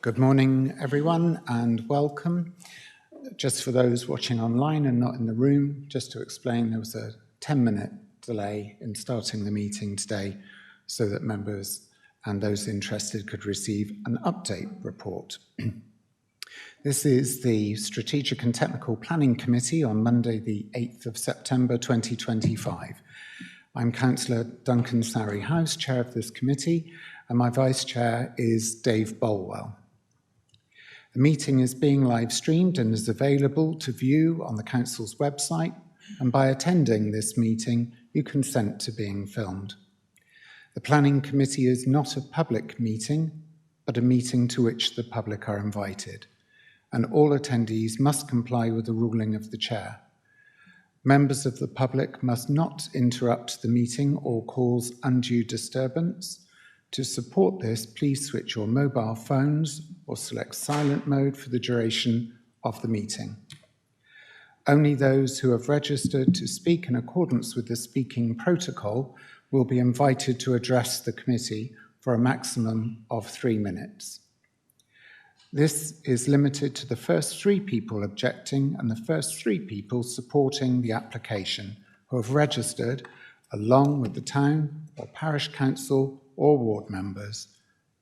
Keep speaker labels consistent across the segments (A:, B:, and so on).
A: Good morning, everyone, and welcome. Just for those watching online and not in the room, just to explain, there was a 10-minute delay in starting the meeting today so that members and those interested could receive an update report. This is the Strategic and Technical Planning Committee on Monday, the 8th of September 2025. I'm Councillor Duncan Surrey-House, Chair of this committee, and my Vice Chair is Dave Bolwell. The meeting is being live streamed and is available to view on the Council's website, and by attending this meeting, you consent to being filmed. The Planning Committee is not a public meeting, but a meeting to which the public are invited, and all attendees must comply with the ruling of the Chair. Members of the public must not interrupt the meeting or cause undue disturbance. To support this, please switch your mobile phones or select silent mode for the duration of the meeting. Only those who have registered to speak in accordance with the speaking protocol will be invited to address the committee for a maximum of 3 minutes. This is limited to the first 3 people objecting and the first 3 people supporting the application who have registered along with the town or parish council or ward members.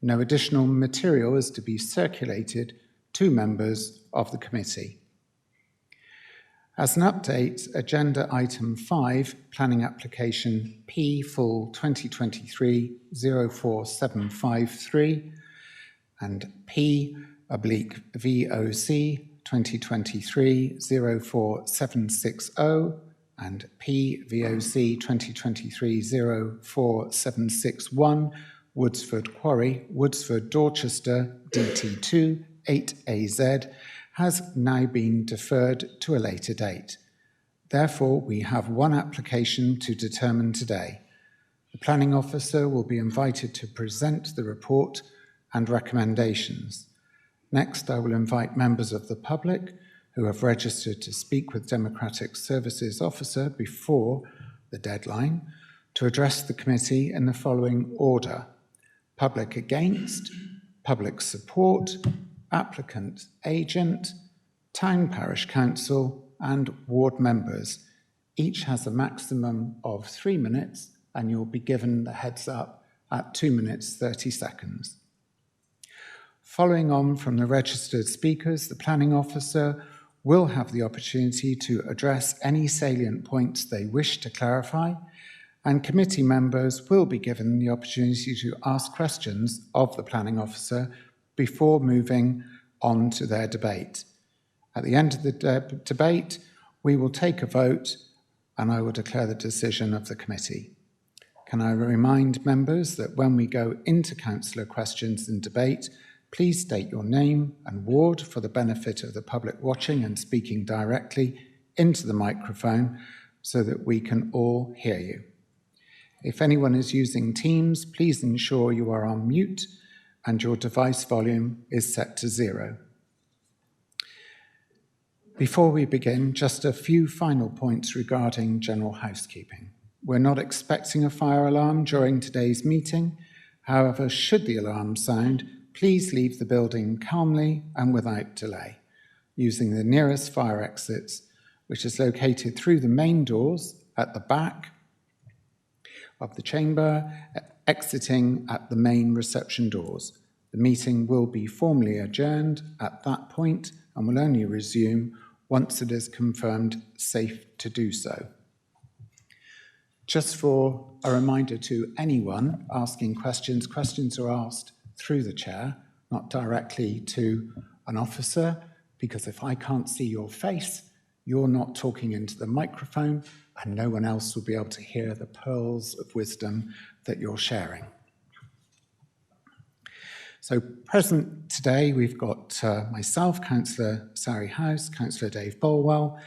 A: No additional material is to be circulated to members of the committee. As an update, agenda item 5, planning application P full 2023-04753 and P/VOC 2023-04760 and P/VOC 2023-04761, Woodsford Quarry, Woodsford Dorchester DT2 8AZ, has now been deferred to a later date. Therefore, we have one application to determine today. The planning officer will be invited to present the report and recommendations. Next, I will invite members of the public who have registered to speak with Democratic Services Officer before the deadline to address the committee in the following order: public against, public support, applicant agent, town parish council, and ward members. Each has a maximum of 3 minutes, and you'll be given the heads up at 2 minutes 30 seconds. Following on from the registered speakers, the planning officer will have the opportunity to address any salient points they wish to clarify, and committee members will be given the opportunity to ask questions of the planning officer before moving on to their debate. At the end of the debate, we will take a vote and I will declare the decision of the committee. Can I remind members that when we go into councillor questions and debate, please state your name and ward for the benefit of the public watching and speaking directly into the microphone so that we can all hear you. If anyone is using Teams, please ensure you are on mute and your device volume is set to 0. Before we begin, just a few final points regarding general housekeeping. We're not expecting a fire alarm during today's meeting. However, should the alarm sound, please leave the building calmly and without delay, using the nearest fire exits, which is located through the main doors at the back of the chamber, exiting at the main reception doors. The meeting will be formally adjourned at that point and will only resume once it is confirmed safe to do so. Just for a reminder to anyone asking questions, questions are asked through the chair, not directly to an officer, because if I can't see your face, you're not talking into the microphone and no one else will be able to hear the pearls of wisdom that you're sharing. So present today, we've got myself, Councillor Surrey-House, Councillor Dave Bolwell,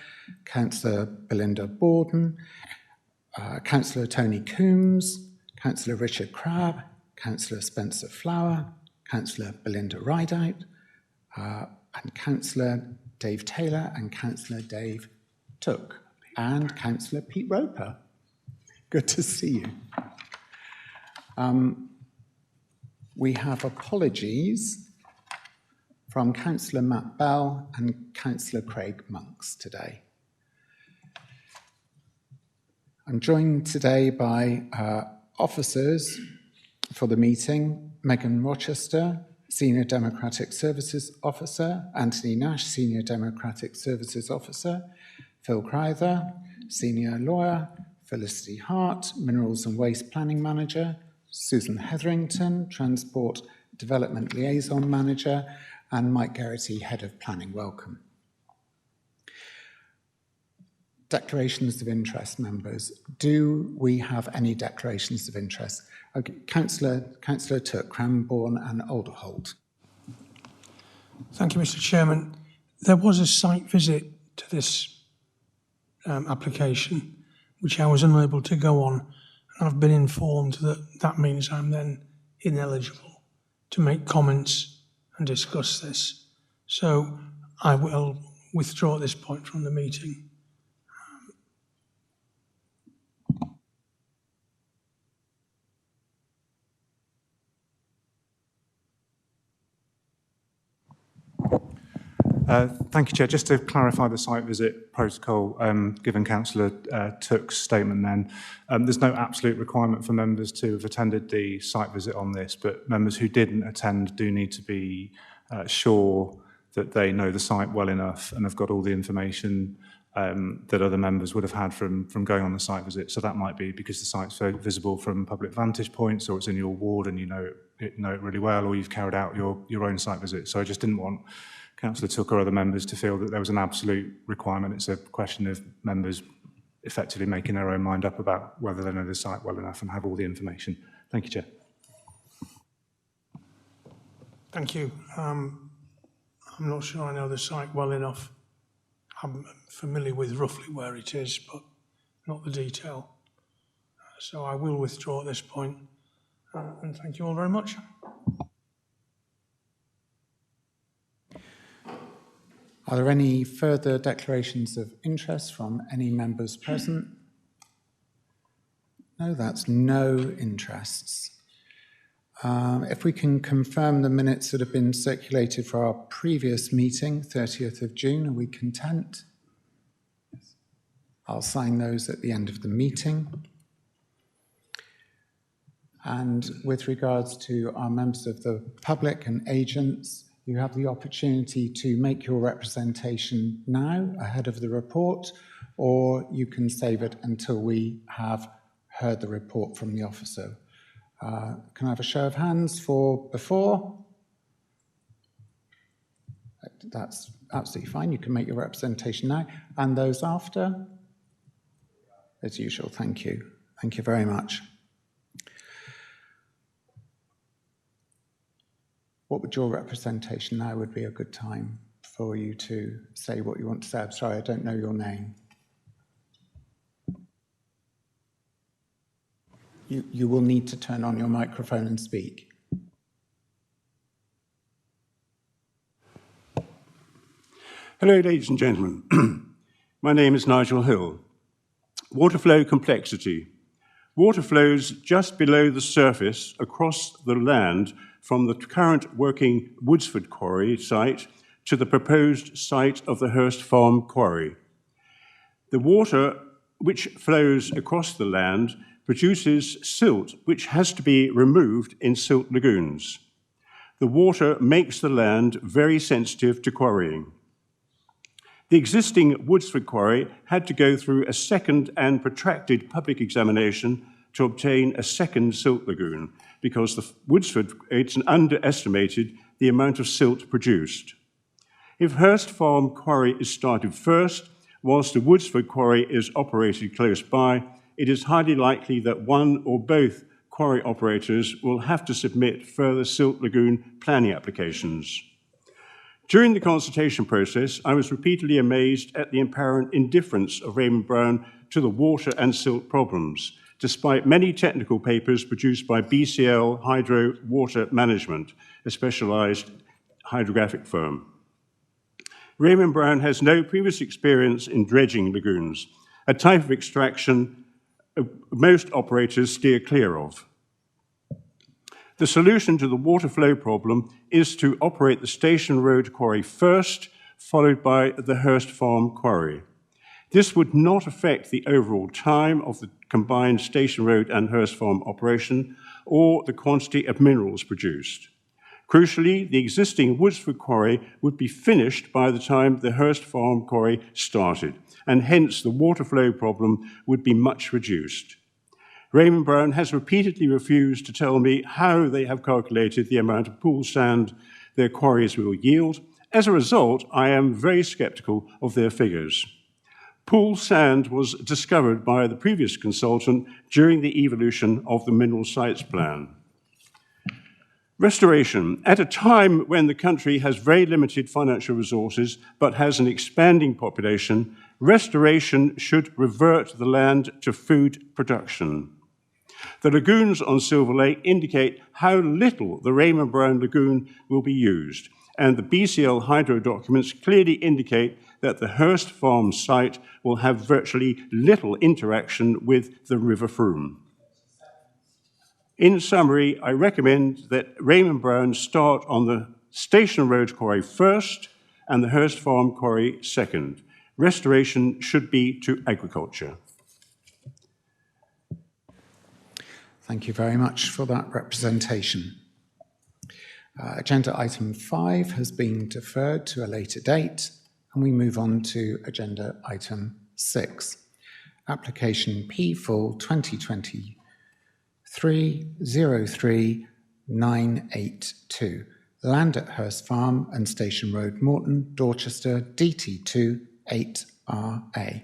A: Councillor Belinda Borden, Councillor Tony Coombs, Councillor Richard Crabb, Councillor Spencer Flower, Councillor Belinda Rideout, and Councillor Dave Taylor and Councillor Dave Took, and Councillor Pete Roper. Good to see you. We have apologies from Councillor Matt Bell and Councillor Craig Monks today. I'm joined today by officers for the meeting: Megan Rochester, Senior Democratic Services Officer; Anthony Nash, Senior Democratic Services Officer; Phil Crowther, Senior Lawyer; Felicity Hart, Minerals and Waste Planning Manager; Susan Hetherington, Transport Development Liaison Manager; and Mike Geraghty, Head of Planning. Welcome. Declarations of interest, members. Do we have any declarations of interest? Okay, Councillor Took, Cranbourne and Alderholt.
B: Thank you, Mr. Chairman. There was a site visit to this application, which I was unable to go on, and I've been informed that that means I'm then ineligible to make comments and discuss this. So I will withdraw at this point from the meeting.
C: Thank you, Chair. Just to clarify the site visit protocol, given Councillor Took's statement then, there's no absolute requirement for members to have attended the site visit on this, but members who didn't attend do need to be sure that they know the site well enough and have got all the information that other members would have had from going on the site visit. So that might be because the site's visible from public vantage points, or it's in your ward and you know it really well, or you've carried out your own site visit. So I just didn't want Councillor Took or other members to feel that there was an absolute requirement. It's a question of members effectively making their own mind up about whether they know the site well enough and have all the information. Thank you, Chair.
B: Thank you. I'm not sure I know the site well enough. I'm familiar with roughly where it is, but not the detail. So I will withdraw at this point. And thank you all very much.
A: Are there any further declarations of interest from any members present? No, that's no interests. If we can confirm the minutes that have been circulated for our previous meeting, 30th of June, are we content? I'll sign those at the end of the meeting. And with regards to our members of the public and agents, you have the opportunity to make your representation now ahead of the report, or you can save it until we have heard the report from the officer. Can I have a show of hands for before? That's absolutely fine. You can make your representation now. And those after? As usual, thank you. Thank you very much. What would your representation now would be a good time for you to say what you want to say? I'm sorry, I don't know your name. You will need to turn on your microphone and speak.
D: Hello, ladies and gentlemen. My name is Nigel Hill. Water flow complexity. Water flows just below the surface across the land from the current working Woodsford Quarry site to the proposed site of the Hurst Farm Quarry. The water which flows across the land produces silt which has to be removed in silt lagoons. The water makes the land very sensitive to quarrying. The existing Woodsford Quarry had to go through a second and protracted public examination to obtain a second silt lagoon, because the Woodsford, it's underestimated the amount of silt produced. If Hurst Farm Quarry is started first, whilst the Woodsford Quarry is operated close by, it is highly likely that one or both quarry operators will have to submit further silt lagoon planning applications. During the consultation process, I was repeatedly amazed at the apparent indifference of Raymond Brown to the water and silt problems, despite many technical papers produced by BCL Hydro Water Management, a specialised hydrographic firm. Raymond Brown has no previous experience in dredging lagoons, a type of extraction most operators steer clear of. The solution to the water flow problem is to operate the Station Road quarry first, followed by the Hurst Farm quarry. This would not affect the overall time of the combined Station Road and Hurst Farm operation or the quantity of minerals produced. Crucially, the existing Woodsford quarry would be finished by the time the Hurst Farm quarry started, and hence the water flow problem would be much reduced. Raymond Brown has repeatedly refused to tell me how they have calculated the amount of pool sand their quarries will yield. As a result, I am very sceptical of their figures. Pool sand was discovered by the previous consultant during the evolution of the Mineral Sites Plan. Restoration. At a time when the country has very limited financial resources but has an expanding population, restoration should revert the land to food production. The lagoons on Silver Lake indicate how little the Raymond Brown Lagoon will be used, and the BCL hydro documents clearly indicate that the Hurst Farm site will have virtually little interaction with the River Frome. In summary, I recommend that Raymond Brown start on the Station Road quarry first and the Hurst Farm quarry second. Restoration should be to agriculture.
A: Thank you very much for that representation. Agenda item 5 has been deferred to a later date, and we move on to agenda item 6. Application P4 2023-03982. Land at Hurst Farm and Station Road, Morton, Dorchester, DT2 8RA.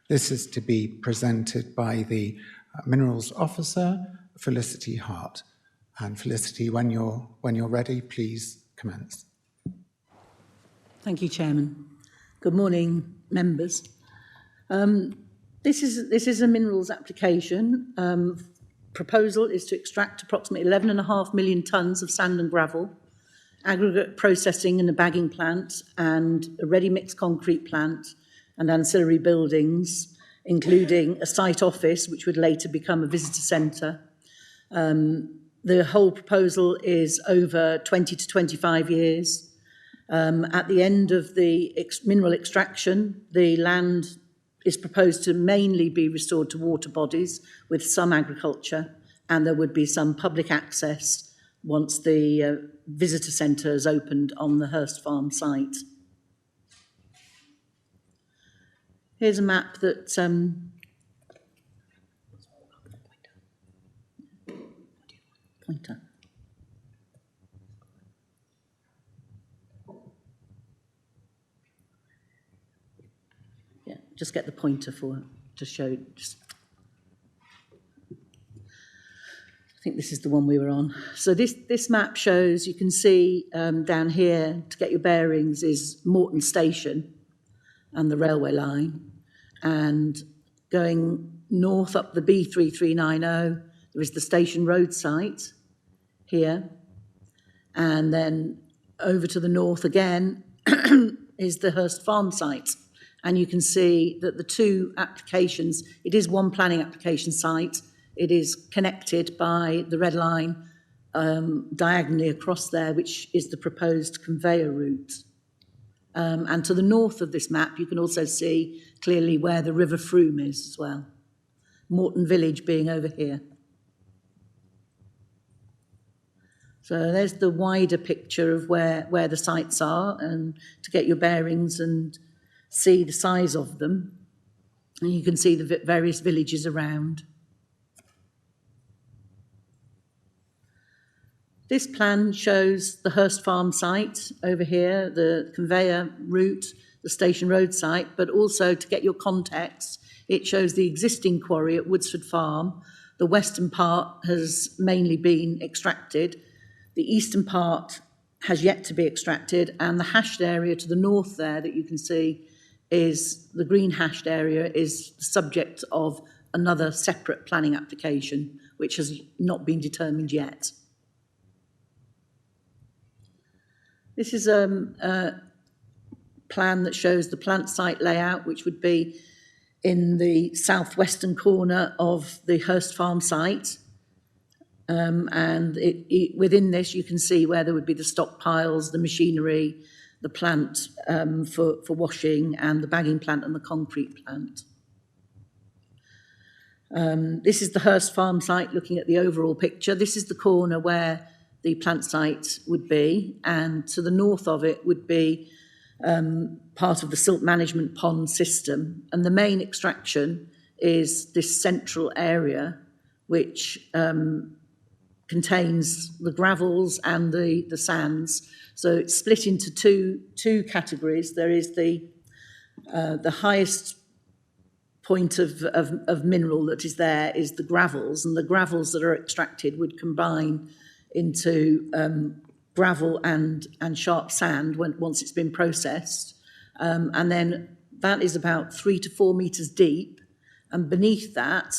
A: This is to be presented by the Minerals Officer, Felicity Hart. And Felicity, when you're ready, please commence.
E: Thank you, Chairman. Good morning, members. This is a minerals application. Proposal is to extract approximately 11.5 million tonnes of sand and gravel, aggregate processing and a bagging plant, and a ready-mix concrete plant and ancillary buildings, including a site office, which would later become a visitor centre. The whole proposal is over 20 to 25 years. At the end of the mineral extraction, the land is proposed to mainly be restored to water bodies with some agriculture, and there would be some public access once the visitor centre is opened on the Hurst Farm site. Here's a map that pointer. Yeah, just get the pointer to show. I think this is the one we were on. So this map shows, you can see down here, to get your bearings, is Morton Station and the railway line. And going north up the B3390, there is the Station Road site here. And then over to the north again is the Hurst Farm site. And you can see that the two applications, it is one planning application site. It is connected by the red line diagonally across there, which is the proposed conveyor route. And to the north of this map, you can also see clearly where the River Frome is as well. Morton Village being over here. So there's the wider picture of where the sites are, and to get your bearings and see the size of them. And you can see the various villages around. This plan shows the Hurst Farm site over here, the conveyor route, the Station Road site, but also to get your context, it shows the existing quarry at Woodsford Farm. The western part has mainly been extracted. The eastern part has yet to be extracted, and the hashed area to the north there that you can see is the green hashed area is the subject of another separate planning application, which has not been determined yet. This is a plan that shows the plant site layout, which would be in the southwestern corner of the Hurst Farm site. And within this, you can see where there would be the stockpiles, the machinery, the plant for washing, and the bagging plant and the concrete plant. This is the Hurst Farm site, looking at the overall picture. This is the corner where the plant site would be, and to the north of it would be part of the silt management pond system. And the main extraction is this central area, which contains the gravels and the sands. So it's split into two categories. There is the highest point of mineral that is there is the gravels, and the gravels that are extracted would combine into gravel and sharp sand once it's been processed. And then that is about 3 to 4 meters deep, and beneath that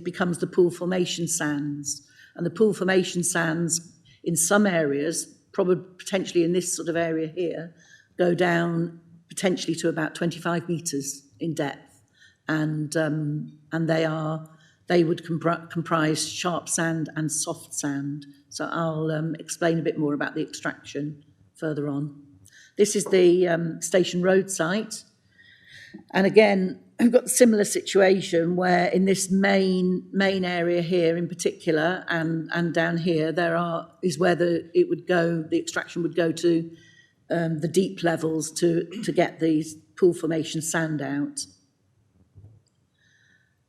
E: becomes the pool formation sands. And the pool formation sands in some areas, probably potentially in this sort of area here, go down potentially to about 25 meters in depth. And they would comprise sharp sand and soft sand. So I'll explain a bit more about the extraction further on. This is the Station Road site. And again, we've got a similar situation where in this main area here in particular, and down here, is where the extraction would go to the deep levels to get these pool formation sand out.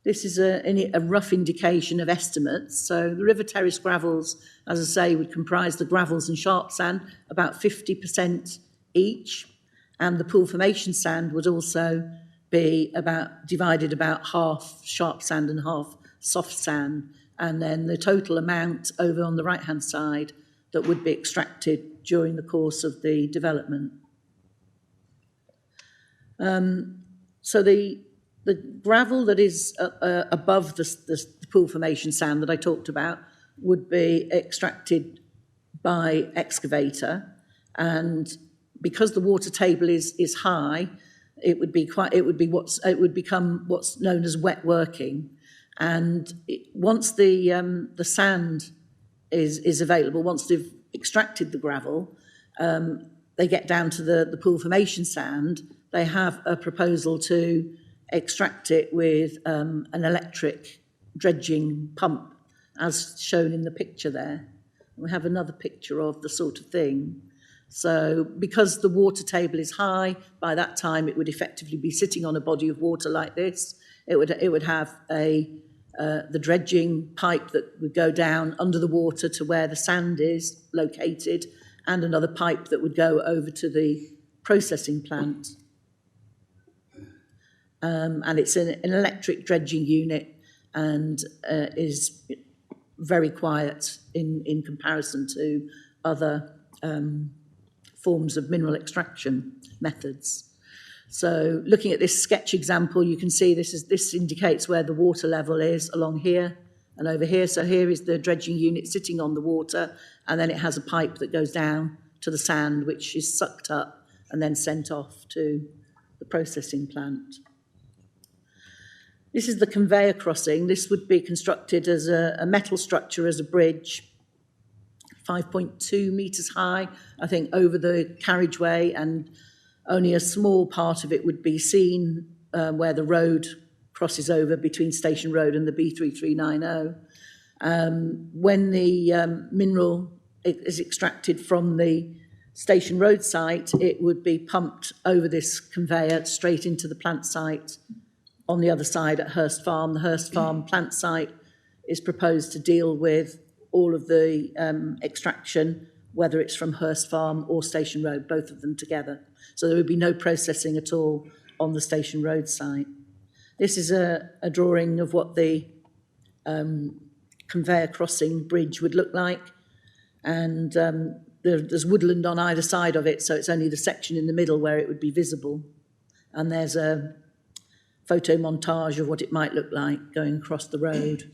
E: This is a rough indication of estimates. So the river terrace gravels, as I say, would comprise the gravels and sharp sand, about 50% each. And the pool formation sand would also be divided about half sharp sand and half soft sand. And then the total amount over on the right-hand side that would be extracted during the course of the development. So the gravel that is above the pool formation sand that I talked about would be extracted by excavator, and because the water table is high, it would become what's known as wet working. And once the sand is available, once they've extracted the gravel, they get down to the pool formation sand. They have a proposal to extract it with an electric dredging pump, as shown in the picture there. We have another picture of the sort of thing. So because the water table is high, by that time it would effectively be sitting on a body of water like this. It would have the dredging pipe that would go down under the water to where the sand is located, and another pipe that would go over to the processing plant. And it's an electric dredging unit, and is very quiet in comparison to other forms of mineral extraction methods. So looking at this sketch example, you can see this indicates where the water level is along here and over here. So here is the dredging unit sitting on the water, and then it has a pipe that goes down to the sand, which is sucked up and then sent off to the processing plant. This is the conveyor crossing. This would be constructed as a metal structure, as a bridge, 5.2 metres high, I think, over the carriageway, and only a small part of it would be seen where the road crosses over between Station Road and the B3390. When the mineral is extracted from the Station Road site, it would be pumped over this conveyor straight into the plant site on the other side at Hurst Farm. The Hurst Farm plant site is proposed to deal with all of the extraction, whether it's from Hurst Farm or Station Road, both of them together. So there would be no processing at all on the Station Road site. This is a drawing of what the conveyor crossing bridge would look like. And there's woodland on either side of it, so it's only the section in the middle where it would be visible. And there's a photo montage of what it might look like going across the road.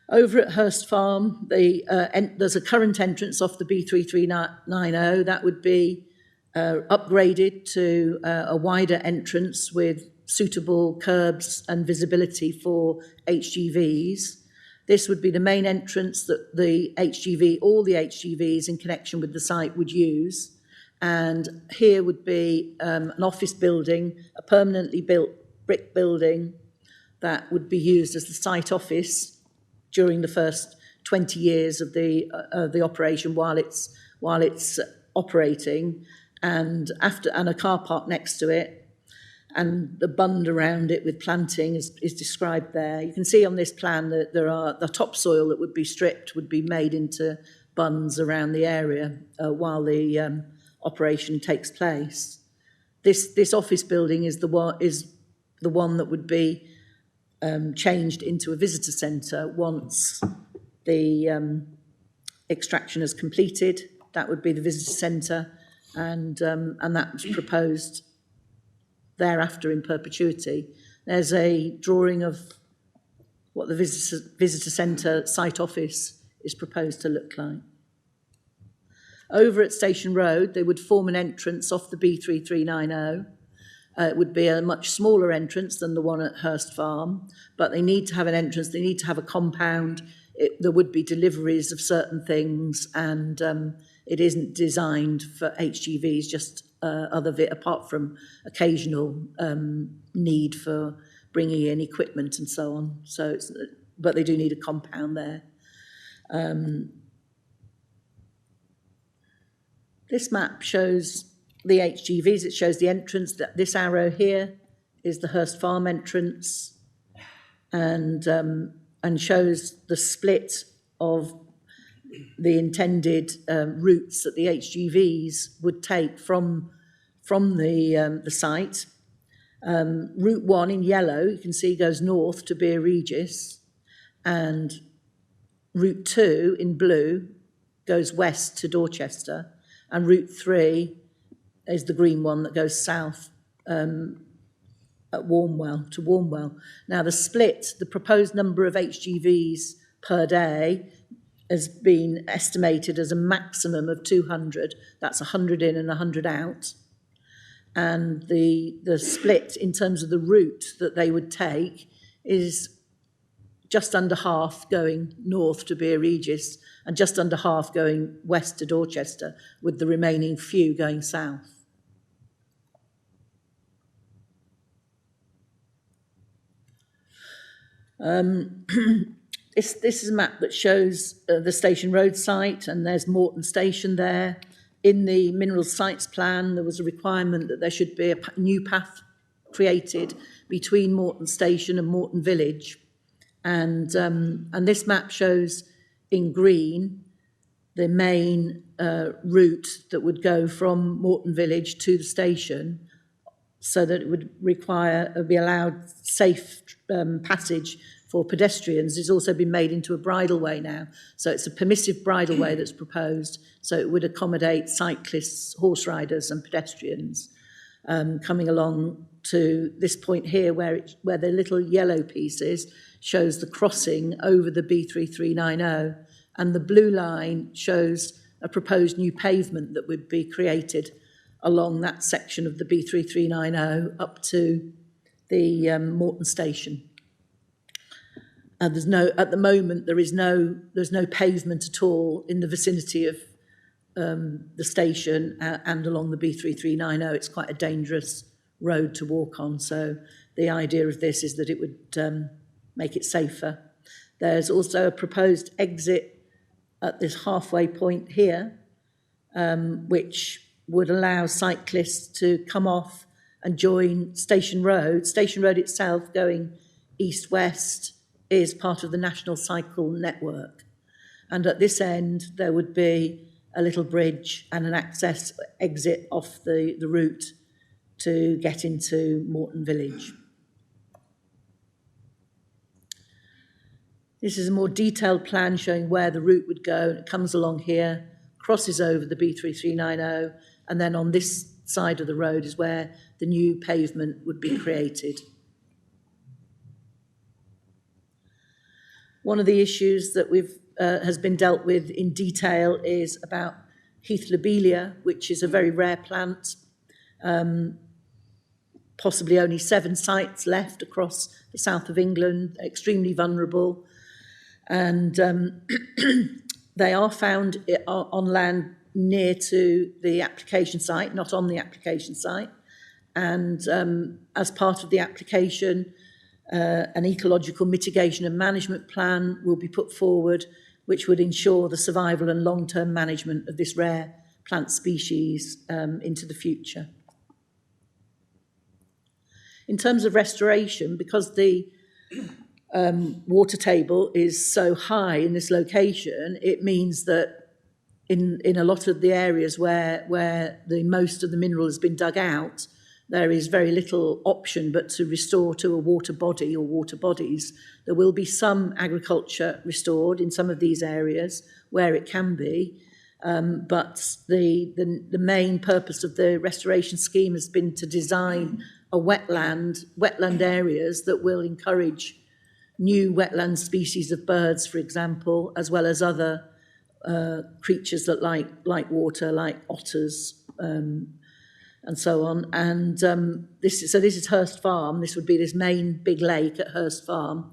E: Over at Hurst Farm, there's a current entrance off the B3390 that would be upgraded to a wider entrance with suitable curbs and visibility for HGVs. This would be the main entrance that the HGV, all the HGVs in connection with the site would use. And here would be an office building, a permanently built brick building that would be used as the site office during the first 20 years of the operation while it's operating, and a car park next to it. And the bund around it with planting is described there. You can see on this plan that the topsoil that would be stripped would be made into bunds around the area while the operation takes place. This office building is the one that would be changed into a visitor centre once the extraction is completed. That would be the visitor centre, and that was proposed thereafter in perpetuity. There's a drawing of what the visitor centre site office is proposed to look like. Over at Station Road, they would form an entrance off the B3390. It would be a much smaller entrance than the one at Hurst Farm, but they need to have an entrance, they need to have a compound. There would be deliveries of certain things, and it isn't designed for HGVs, just apart from occasional need for bringing in equipment and so on. So, but they do need a compound there. This map shows the HGVs. It shows the entrance. This arrow here is the Hurst Farm entrance, and shows the split of the intended routes that the HGVs would take from the site. Route 1 in yellow, you can see, goes north to Beer Regis, and Route 2 in blue goes west to Dorchester, and Route 3 is the green one that goes south at Warmwell. Now, the proposed number of HGVs per day has been estimated as a maximum of 200. That's 100 in and 100 out. And the split in terms of the route that they would take is just under half going north to Beer Regis and just under half going west to Dorchester, with the remaining few going south. This is a map that shows the Station Road site, and there's Morton Station there. In the mineral sites plan, there was a requirement that there should be a new path created between Morton Station and Morton Village. And this map shows in green the main route that would go from Morton Village to the station, so that it would be allowed safe passage for pedestrians. It's also been made into a bridleway now. So it's a permissive bridleway that's proposed, so it would accommodate cyclists, horse riders and pedestrians coming along to this point here where the little yellow piece is, shows the crossing over the B3390, and the blue line shows a proposed new pavement that would be created along that section of the B3390 up to the Morton Station. At the moment, there's no pavement at all in the vicinity of the station and along the B3390. It's quite a dangerous road to walk on. So the idea of this is that it would make it safer. There's also a proposed exit at this halfway point here, which would allow cyclists to come off and join Station Road. Station Road itself, going east-west, is part of the National Cycle Network. And at this end, there would be a little bridge and an access exit off the route to get into Morton Village. This is a more detailed plan showing where the route would go. It comes along here, crosses over the B3390, and then on this side of the road is where the new pavement would be created. One of the issues that has been dealt with in detail is about Heath lobelia, which is a very rare plant, possibly only 7 sites left across the south of England, extremely vulnerable. And they are found on land near to the application site, not on the application site. And as part of the application, an ecological mitigation and management plan will be put forward, which would ensure the survival and long-term management of this rare plant species into the future. In terms of restoration, because the water table is so high in this location, it means that in a lot of the areas where the most of the mineral has been dug out, there is very little option but to restore to a water body or water bodies. There will be some agriculture restored in some of these areas where it can be, but the main purpose of the restoration scheme has been to design a wetland areas that will encourage new wetland species of birds, for example, as well as other creatures that like water, like otters, and so on. And this is Hurst Farm. This would be this main big lake at Hurst Farm.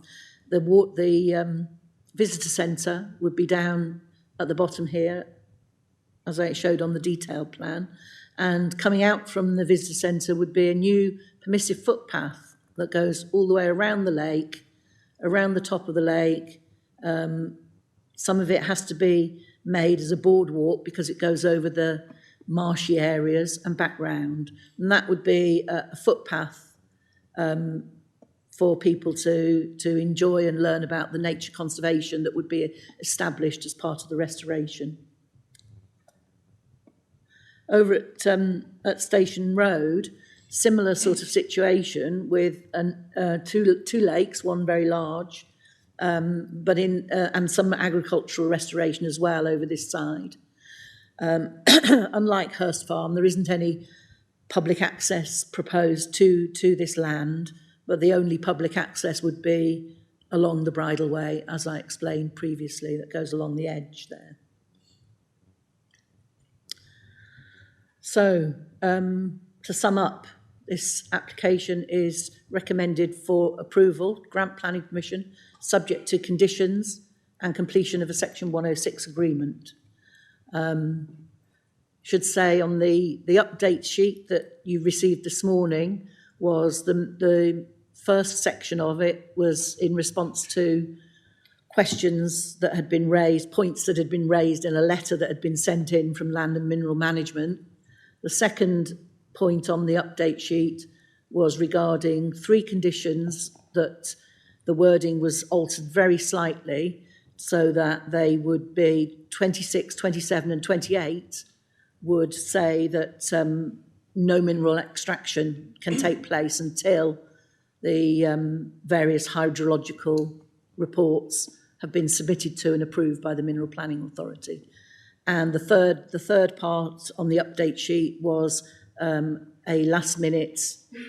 E: The visitor centre would be down at the bottom here, as I showed on the detailed plan. And coming out from the visitor centre would be a new permissive footpath that goes all the way around the lake, around the top of the lake. Some of it has to be made as a boardwalk because it goes over the marshy areas and back round. And that would be a footpath for people to enjoy and learn about the nature conservation that would be established as part of the restoration. Over at Station Road, similar sort of situation with two lakes, one very large, but and some agricultural restoration as well over this side. Unlike Hurst Farm, there isn't any public access proposed to this land, but the only public access would be along the bridleway, as I explained previously, that goes along the edge there. So, to sum up, this application is recommended for approval, grant planning permission, subject to conditions and completion of a Section 106 agreement. Should say on the update sheet that you received this morning was the first section of it was in response to questions that had been raised, points that had been raised in a letter that had been sent in from Land and Mineral Management. The second point on the update sheet was regarding 3 conditions that the wording was altered very slightly so that they would be 26, 27 and 28 would say that no mineral extraction can take place until the various hydrological reports have been submitted to and approved by the Mineral Planning Authority. And the third part on the update sheet was a last-minute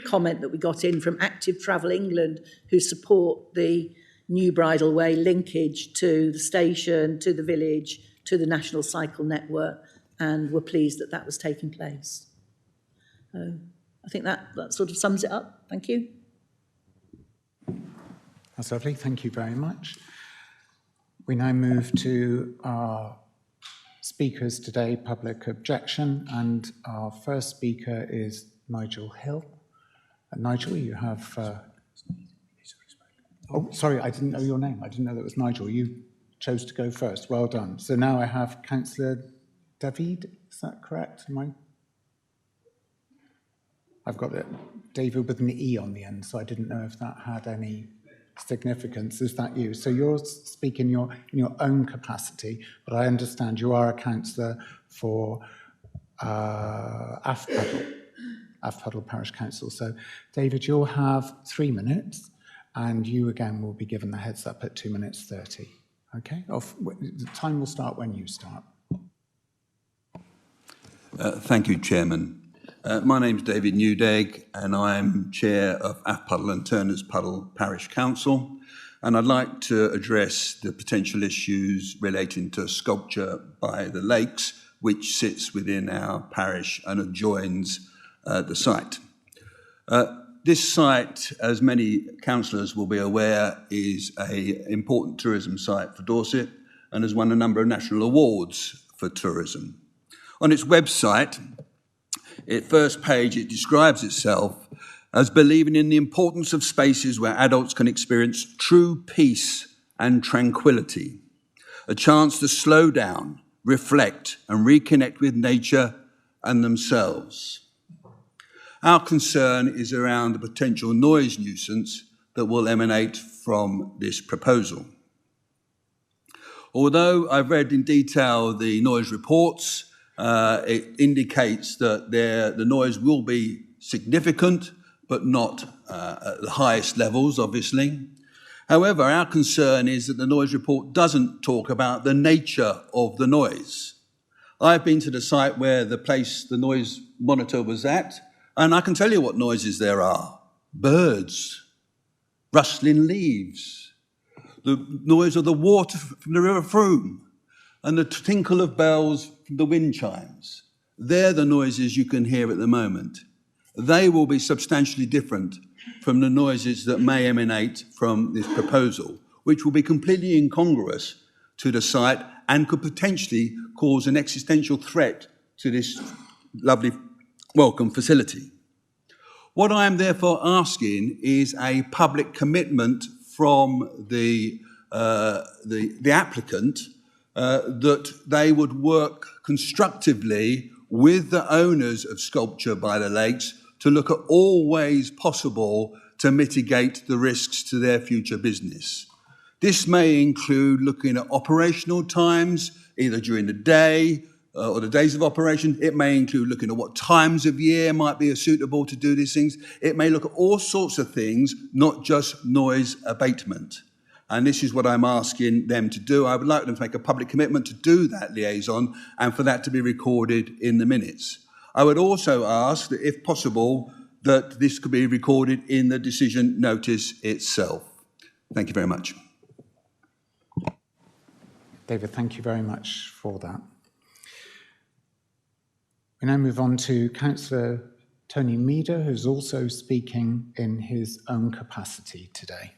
E: comment that we got in from Active Travel England, who support the new bridleway linkage to the station, to the village, to the National Cycle Network, and were pleased that that was taking place. I think that sort of sums it up. Thank you.
A: That's lovely. Thank you very much. We now move to our speakers today, public objection, and our first speaker is Nigel Hill. Nigel, you have... Oh, sorry, I didn't know your name. I didn't know that was Nigel. You chose to go first. Well done. So now I have Councillor David, is that correct? I've got it, David with an E on the end, so I didn't know if that had any significance. Is that you? So you're speaking in your own capacity, but I understand you are a councillor for Affpuddle Parish Council. So, David, you'll have 3 minutes, and you again will be given the heads up at 2 minutes 30. Okay? The time will start when you start.
F: Thank you, Chairman. My name's David Newdegg, and I'm Chair of Affpuddle and Turners Puddle Parish Council, and I'd like to address the potential issues relating to sculpture by the lakes, which sits within our parish and adjoins the site. This site, as many councillors will be aware, is an important tourism site for Dorset and has won a number of national awards for tourism. On its website, first page, it describes itself as believing in the importance of spaces where adults can experience true peace and tranquility, a chance to slow down, reflect and reconnect with nature and themselves. Our concern is around the potential noise nuisance that will emanate from this proposal. Although I've read in detail the noise reports, it indicates that the noise will be significant, but not at the highest levels, obviously. However, our concern is that the noise report doesn't talk about the nature of the noise. I've been to the site where the noise monitor was at, and I can tell you what noises there are. Birds, rustling leaves, the noise of the water from the River Frome, and the tinkle of bells from the wind chimes. They're the noises you can hear at the moment. They will be substantially different from the noises that may emanate from this proposal, which will be completely incongruous to the site and could potentially cause an existential threat to this lovely welcome facility. What I am therefore asking is a public commitment from the applicant that they would work constructively with the owners of Sculpture by the Lakes to look at all ways possible to mitigate the risks to their future business. This may include looking at operational times, either during the day or the days of operation. It may include looking at what times of year might be suitable to do these things. It may look at all sorts of things, not just noise abatement. And this is what I'm asking them to do. I would like them to make a public commitment to do that liaison and for that to be recorded in the minutes. I would also ask that, if possible, that this could be recorded in the decision notice itself. Thank you very much.
A: David, thank you very much for that. We now move on to Councillor Tony Meader, who's also speaking in his own capacity today.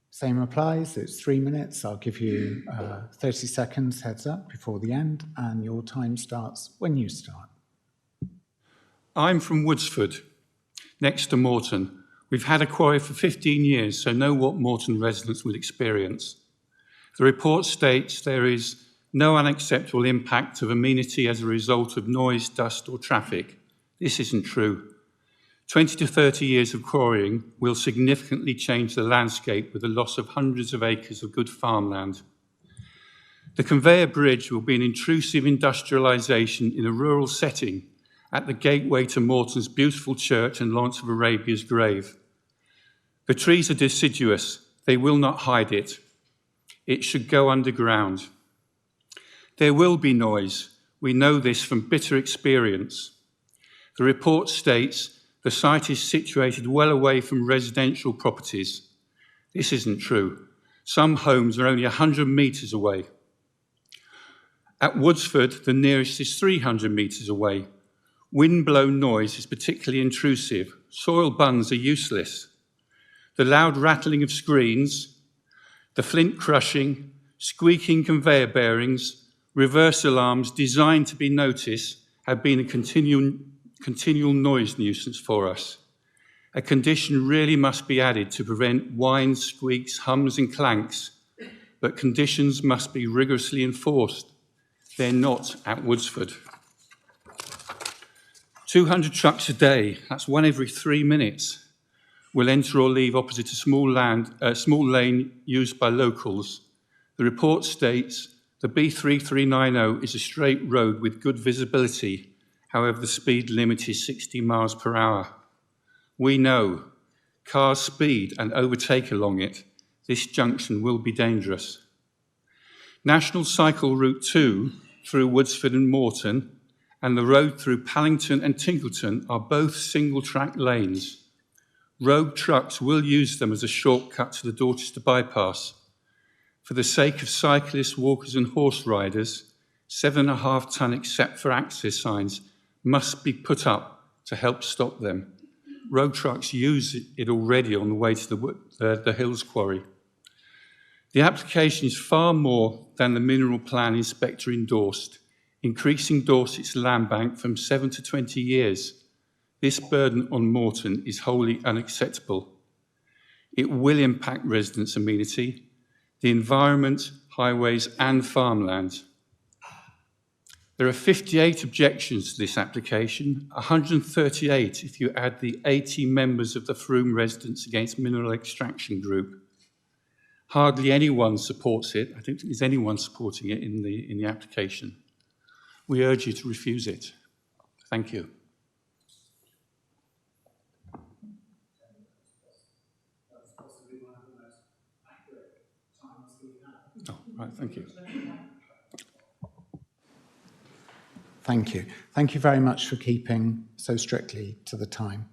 A: Same applies, it's 3 minutes. I'll give you 30 seconds heads up before the end, and your time starts when you start.
G: I'm from Woodsford, next to Moreton. We've had a quarry for 15 years, so know what Moreton residents will experience. The report states there is no unacceptable impact of amenity as a result of noise, dust or traffic. This isn't true. 20 to 30 years of quarrying will significantly change the landscape with the loss of hundreds of acres of good farmland. The conveyor bridge will be an intrusive industrialisation in a rural setting at the gateway to Moreton's beautiful church and Lawrence of Arabia's grave. The trees are deciduous. They will not hide it. It should go underground. There will be noise. We know this from bitter experience. The report states the site is situated well away from residential properties. This isn't true. Some homes are only 100 metres away. At Woodsford, the nearest is 300 metres away. Wind-blown noise is particularly intrusive. Soil buns are useless. The loud rattling of screens, the flint crushing, squeaking conveyor bearings, reverse alarms designed to be noticed have been a continual noise nuisance for us. A condition really must be added to prevent whines, squeaks, hums and clanks, but conditions must be rigorously enforced. They're not at Woodsford. 200 trucks a day, that's one every 3 minutes, will enter or leave opposite a small lane used by locals. The report states the B3390 is a straight road with good visibility. However, the speed limit is 60 miles per hour. We know cars speed and overtake along it. This junction will be dangerous. National Cycle Route 2 through Woodsford and Moreton and the road through Pallington and Tinkleton are both single-track lanes. Road trucks will use them as a shortcut to the Dorchester bypass. For the sake of cyclists, walkers and horse riders, 7.5-tonne except for access signs must be put up to help stop them. Road trucks use it already on the way to the Hills Quarry. The application is far more than the mineral plan inspector endorsed, increasing Dorset's land bank from 7 to 20 years. This burden on Moreton is wholly unacceptable. It will impact residents' amenity, the environment, highways and farmland. There are 58 objections to this application, 138 if you add the 80 members of the Frome Residents Against Mineral Extraction group. Hardly anyone supports it. I don't think there's anyone supporting it in the application. We urge you to refuse it. Thank you. Oh, right, thank you.
A: Thank you. Thank you very much for keeping so strictly to the time.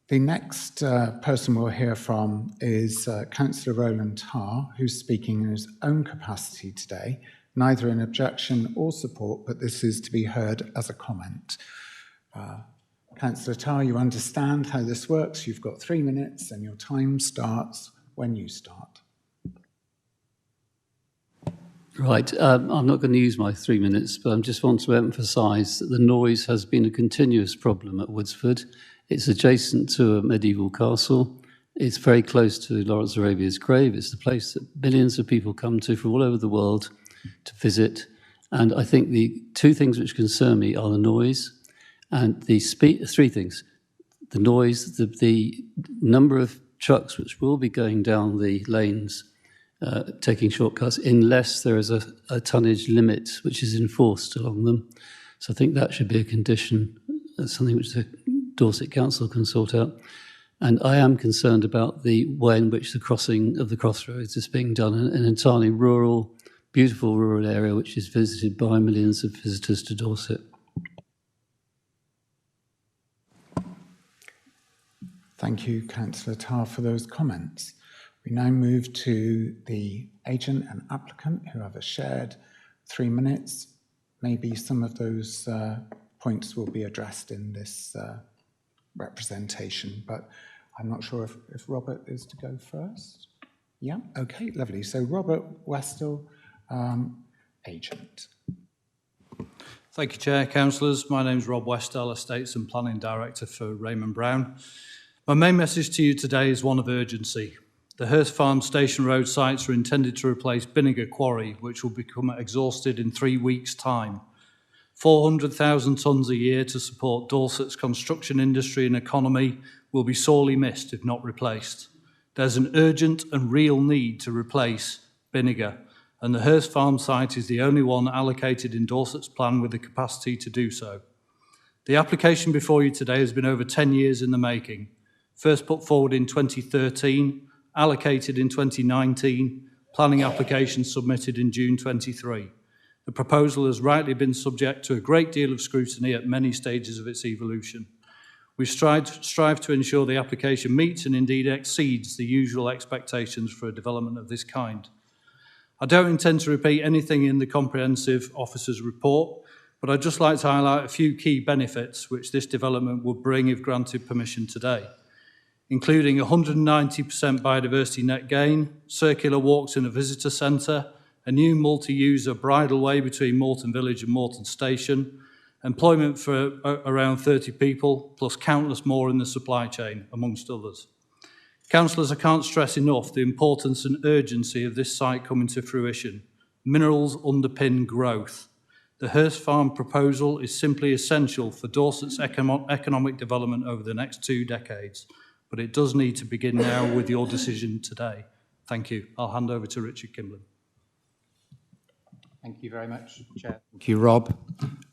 A: The next person we'll hear from is Councillor Roland Tarr, who's speaking in his own capacity today, neither in objection or support, but this is to be heard as a comment. Councillor Tarr, you understand how this works. You've got 3 minutes and your time starts when you start.
H: Right, I'm not going to use my 3 minutes, but I just want to emphasise that the noise has been a continuous problem at Woodsford. It's adjacent to a medieval castle. It's very close to Lawrence Arabia's grave. It's the place that millions of people come to from all over the world to visit. And I think the 2 things which concern me are the noise and the speed. 3 things: the noise, the number of trucks which will be going down the lanes, taking shortcuts, unless there is a tonnage limit which is enforced along them. So I think that should be a condition, something which the Dorset Council can sort out. And I am concerned about the way in which the crossing of the crossroads is being done in an entirely rural, beautiful rural area which is visited by millions of visitors to Dorset.
A: Thank you, Councillor Tarr, for those comments. We now move to the agent and applicant who have a shared 3 minutes. Maybe some of those points will be addressed in this representation, but I'm not sure if Robert is to go first. Yeah, okay, lovely. So Robert Westall, agent.
I: Thank you, Chair. Councillors, my name is Rob Westall, Estates and Planning Director for Raymond Brown. My main message to you today is one of urgency. The Hurst Farm Station Road sites are intended to replace Binniger Quarry, which will become exhausted in 3 weeks' time. 400,000 tonnes a year to support Dorset's construction industry and economy will be sorely missed if not replaced. There's an urgent and real need to replace Binniger, and the Hurst Farm site is the only one allocated in Dorset's plan with the capacity to do so. The application before you today has been over 10 years in the making. First put forward in 2013, allocated in 2019, planning application submitted in June 23. The proposal has rightly been subject to a great deal of scrutiny at many stages of its evolution. We strive to ensure the application meets and indeed exceeds the usual expectations for a development of this kind. I don't intend to repeat anything in the comprehensive officer's report, but I'd just like to highlight a few key benefits which this development would bring if granted permission today, including 190% biodiversity net gain, circular walks in a visitor centre, a new multi-user bridleway between Moreton Village and Moreton Station, employment for around 30 people, plus countless more in the supply chain, amongst others. Councillors, I can't stress enough the importance and urgency of this site coming to fruition. Minerals underpin growth. The Hurst Farm proposal is simply essential for Dorset's economic development over the next 2 decades, but it does need to begin now with your decision today. Thank you. I'll hand over to Richard Kimblin.
J: Thank you very much, Chair. Thank you, Rob,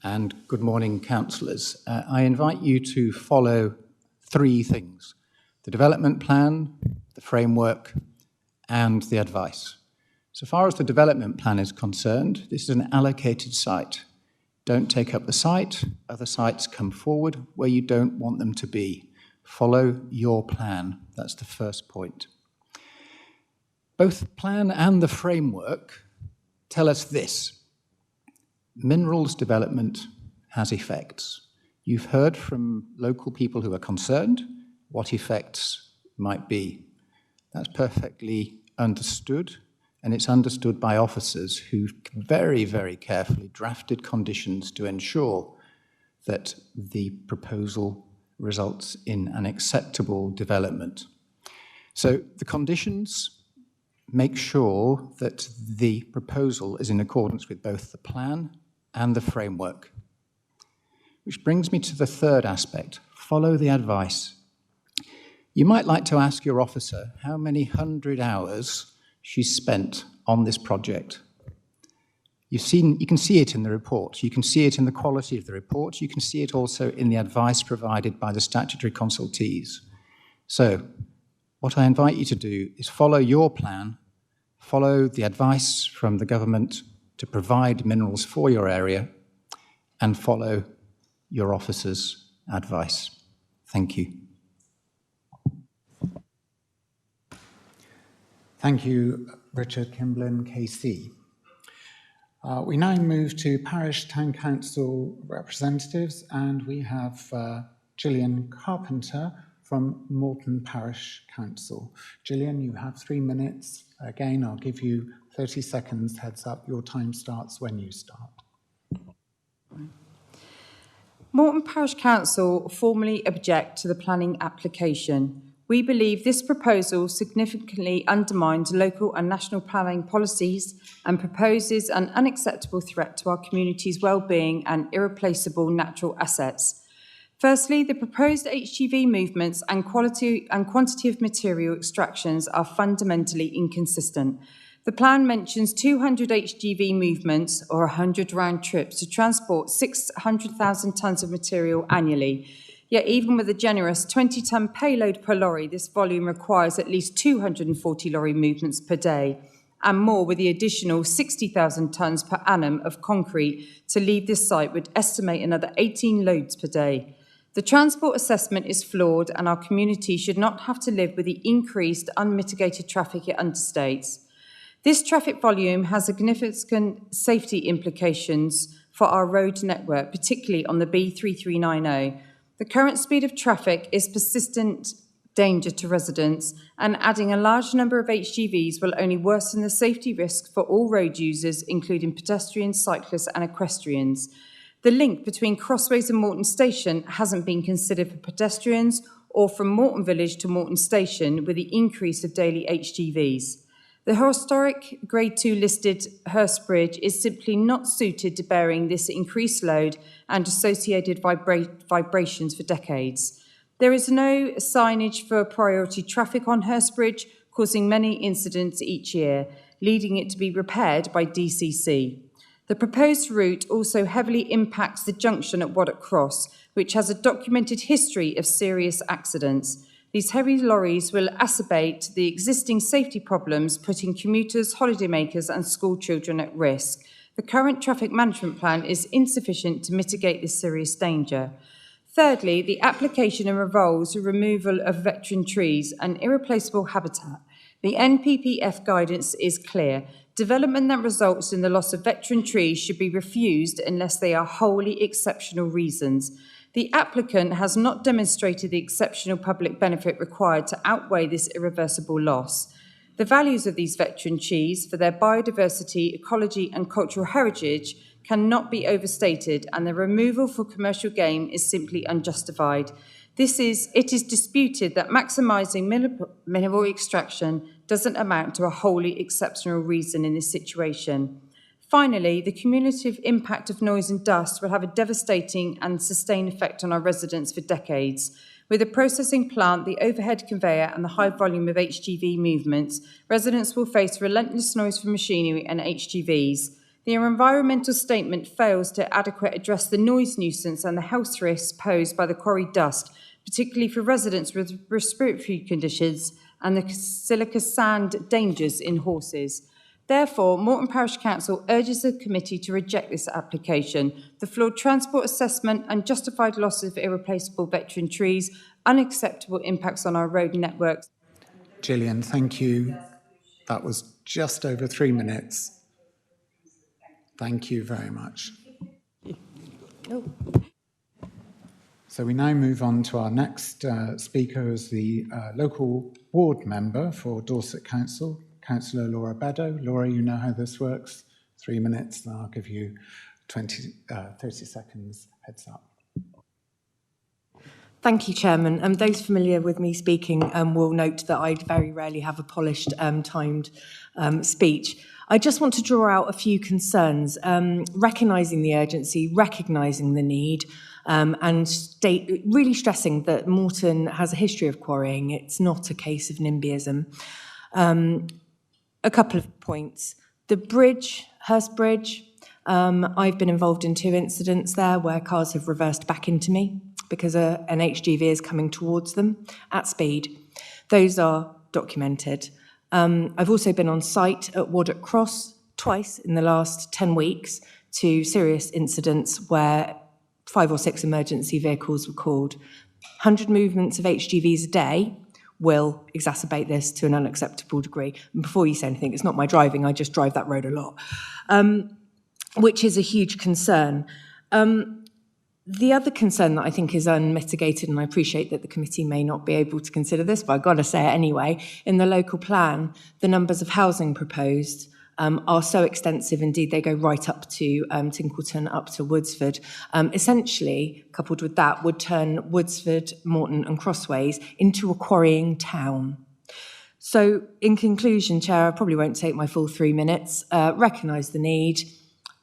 J: and good morning, councillors. I invite you to follow 3 things: the development plan, the framework, and the advice. So far as the development plan is concerned, this is an allocated site. Don't take up the site. Other sites come forward where you don't want them to be. Follow your plan. That's the first point. Both the plan and the framework tell us this: minerals development has effects. You've heard from local people who are concerned what effects might be. That's perfectly understood, and it's understood by officers who very, very carefully drafted conditions to ensure that the proposal results in an acceptable development. So the conditions make sure that the proposal is in accordance with both the plan and the framework. Which brings me to the third aspect: follow the advice. You might like to ask your officer how many 100 hours she's spent on this project. You can see it in the report. You can see it in the quality of the report. You can see it also in the advice provided by the statutory consultees. So, what I invite you to do is follow your plan, follow the advice from the government to provide minerals for your area, and follow your officer's advice. Thank you.
A: Thank you, Richard Kimblin, KC. We now move to Parish Town Council representatives, and we have Gillian Carpenter from Morton Parish Council. Gillian, you have 3 minutes. Again, I'll give you 30 seconds heads up. Your time starts when you start.
K: Morton Parish Council formally object to the planning application. We believe this proposal significantly undermines local and national planning policies and proposes an unacceptable threat to our community's well-being and irreplaceable natural assets. Firstly, the proposed HGV movements and quality and quantity of material extractions are fundamentally inconsistent. The plan mentions 200 HGV movements or 100 round trips to transport 600,000 tonnes of material annually. Yet even with a generous 20-tonne payload per lorry, this volume requires at least 240 lorry movements per day, and more with the additional 60,000 tonnes per annum of concrete to leave this site would estimate another 18 loads per day. The transport assessment is flawed, and our community should not have to live with the increased unmitigated traffic it understates. This traffic volume has significant safety implications for our road network, particularly on the B3390. The current speed of traffic is persistent danger to residents, and adding a large number of HGVs will only worsen the safety risk for all road users, including pedestrians, cyclists and equestrians. The link between Crossways and Morton Station hasn't been considered for pedestrians or from Morton Village to Morton Station with the increase of daily HGVs. The historic Grade 2 listed Hurst Bridge is simply not suited to bearing this increased load and associated vibrations for decades. There is no signage for priority traffic on Hurst Bridge, causing many incidents each year, leading it to be repaired by DCC. The proposed route also heavily impacts the junction at Waddock Cross, which has a documented history of serious accidents. These heavy lorries will exacerbate the existing safety problems, putting commuters, holidaymakers and school children at risk. The current traffic management plan is insufficient to mitigate this serious danger. Thirdly, the application involves the removal of veteran trees, an irreplaceable habitat. The NPPF guidance is clear. Development that results in the loss of veteran trees should be refused unless they are wholly exceptional reasons. The applicant has not demonstrated the exceptional public benefit required to outweigh this irreversible loss. The values of these veteran trees for their biodiversity, ecology and cultural heritage cannot be overstated, and the removal for commercial gain is simply unjustified. It is disputed that maximising mineral extraction doesn't amount to a wholly exceptional reason in this situation. Finally, the cumulative impact of noise and dust will have a devastating and sustained effect on our residents for decades. With the processing plant, the overhead conveyor and the high volume of HGV movements, residents will face relentless noise from machinery and HGVs. The environmental statement fails to adequately address the noise nuisance and the health risks posed by the quarry dust, particularly for residents with respiratory conditions and the silica sand dangers in horses. Therefore, Morton Parish Council urges the committee to reject this application. The flawed transport assessment, unjustified loss of irreplaceable veteran trees, unacceptable impacts on our road networks.
A: Gillian, thank you. That was just over 3 minutes. Thank you very much. So we now move on to our next speaker, as the local ward member for Dorset Council, Councillor Laura Beddoe. Laura, you know how this works. 3 minutes, and I'll give you 30 seconds heads up.
L: Thank you, Chairman. Those familiar with me speaking will note that I very rarely have a polished, timed speech. I just want to draw out a few concerns, recognising the urgency, recognising the need, and really stressing that Morton has a history of quarrying. It's not a case of NIMBYism. A couple of points. The bridge, Hurst Bridge, I've been involved in 2 incidents there where cars have reversed back into me because an HGV is coming towards them at speed. Those are documented. I've also been on site at Waddock Cross twice in the last 10 weeks to serious incidents where 5 or 6 emergency vehicles were called. 100 movements of HGVs a day will exacerbate this to an unacceptable degree. And before you say anything, it's not my driving, I just drive that road a lot, which is a huge concern. The other concern that I think is unmitigated, and I appreciate that the committee may not be able to consider this, but I've got to say it anyway, in the local plan, the numbers of housing proposed are so extensive, indeed they go right up to Tinkleton, up to Woodsford. Essentially, coupled with that, would turn Woodsford, Morton and Crossways into a quarrying town. So, in conclusion, Chair, I probably won't take my full 3 minutes, recognise the need,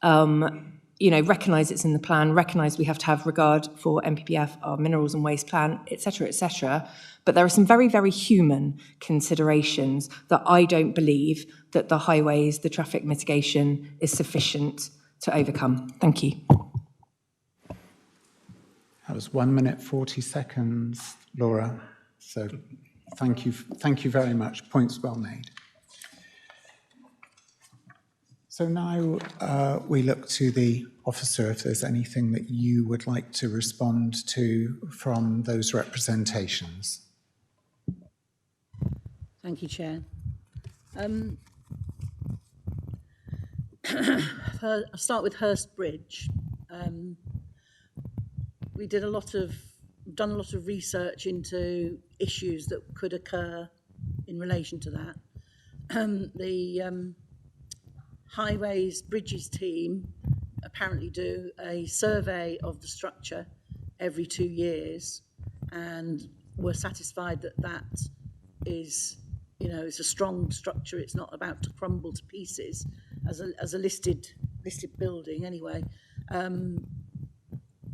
L: recognise it's in the plan, recognise we have to have regard for MPPF, our minerals and waste plan, etc., etc. But there are some very, very human considerations that I don't believe that the highways, the traffic mitigation is sufficient to overcome. Thank you.
A: That was 1 minute, 40 seconds, Laura. So thank you very much. Points well made. So now we look to the officer if there's anything that you would like to respond to from those representations.
E: Thank you, Chair. I'll start with Hurst Bridge. We done a lot of research into issues that could occur in relation to that. The Highways Bridges team apparently do a survey of the structure every 2 years, and we're satisfied that that is, it's a strong structure. It's not about to crumble to pieces as a listed building anyway.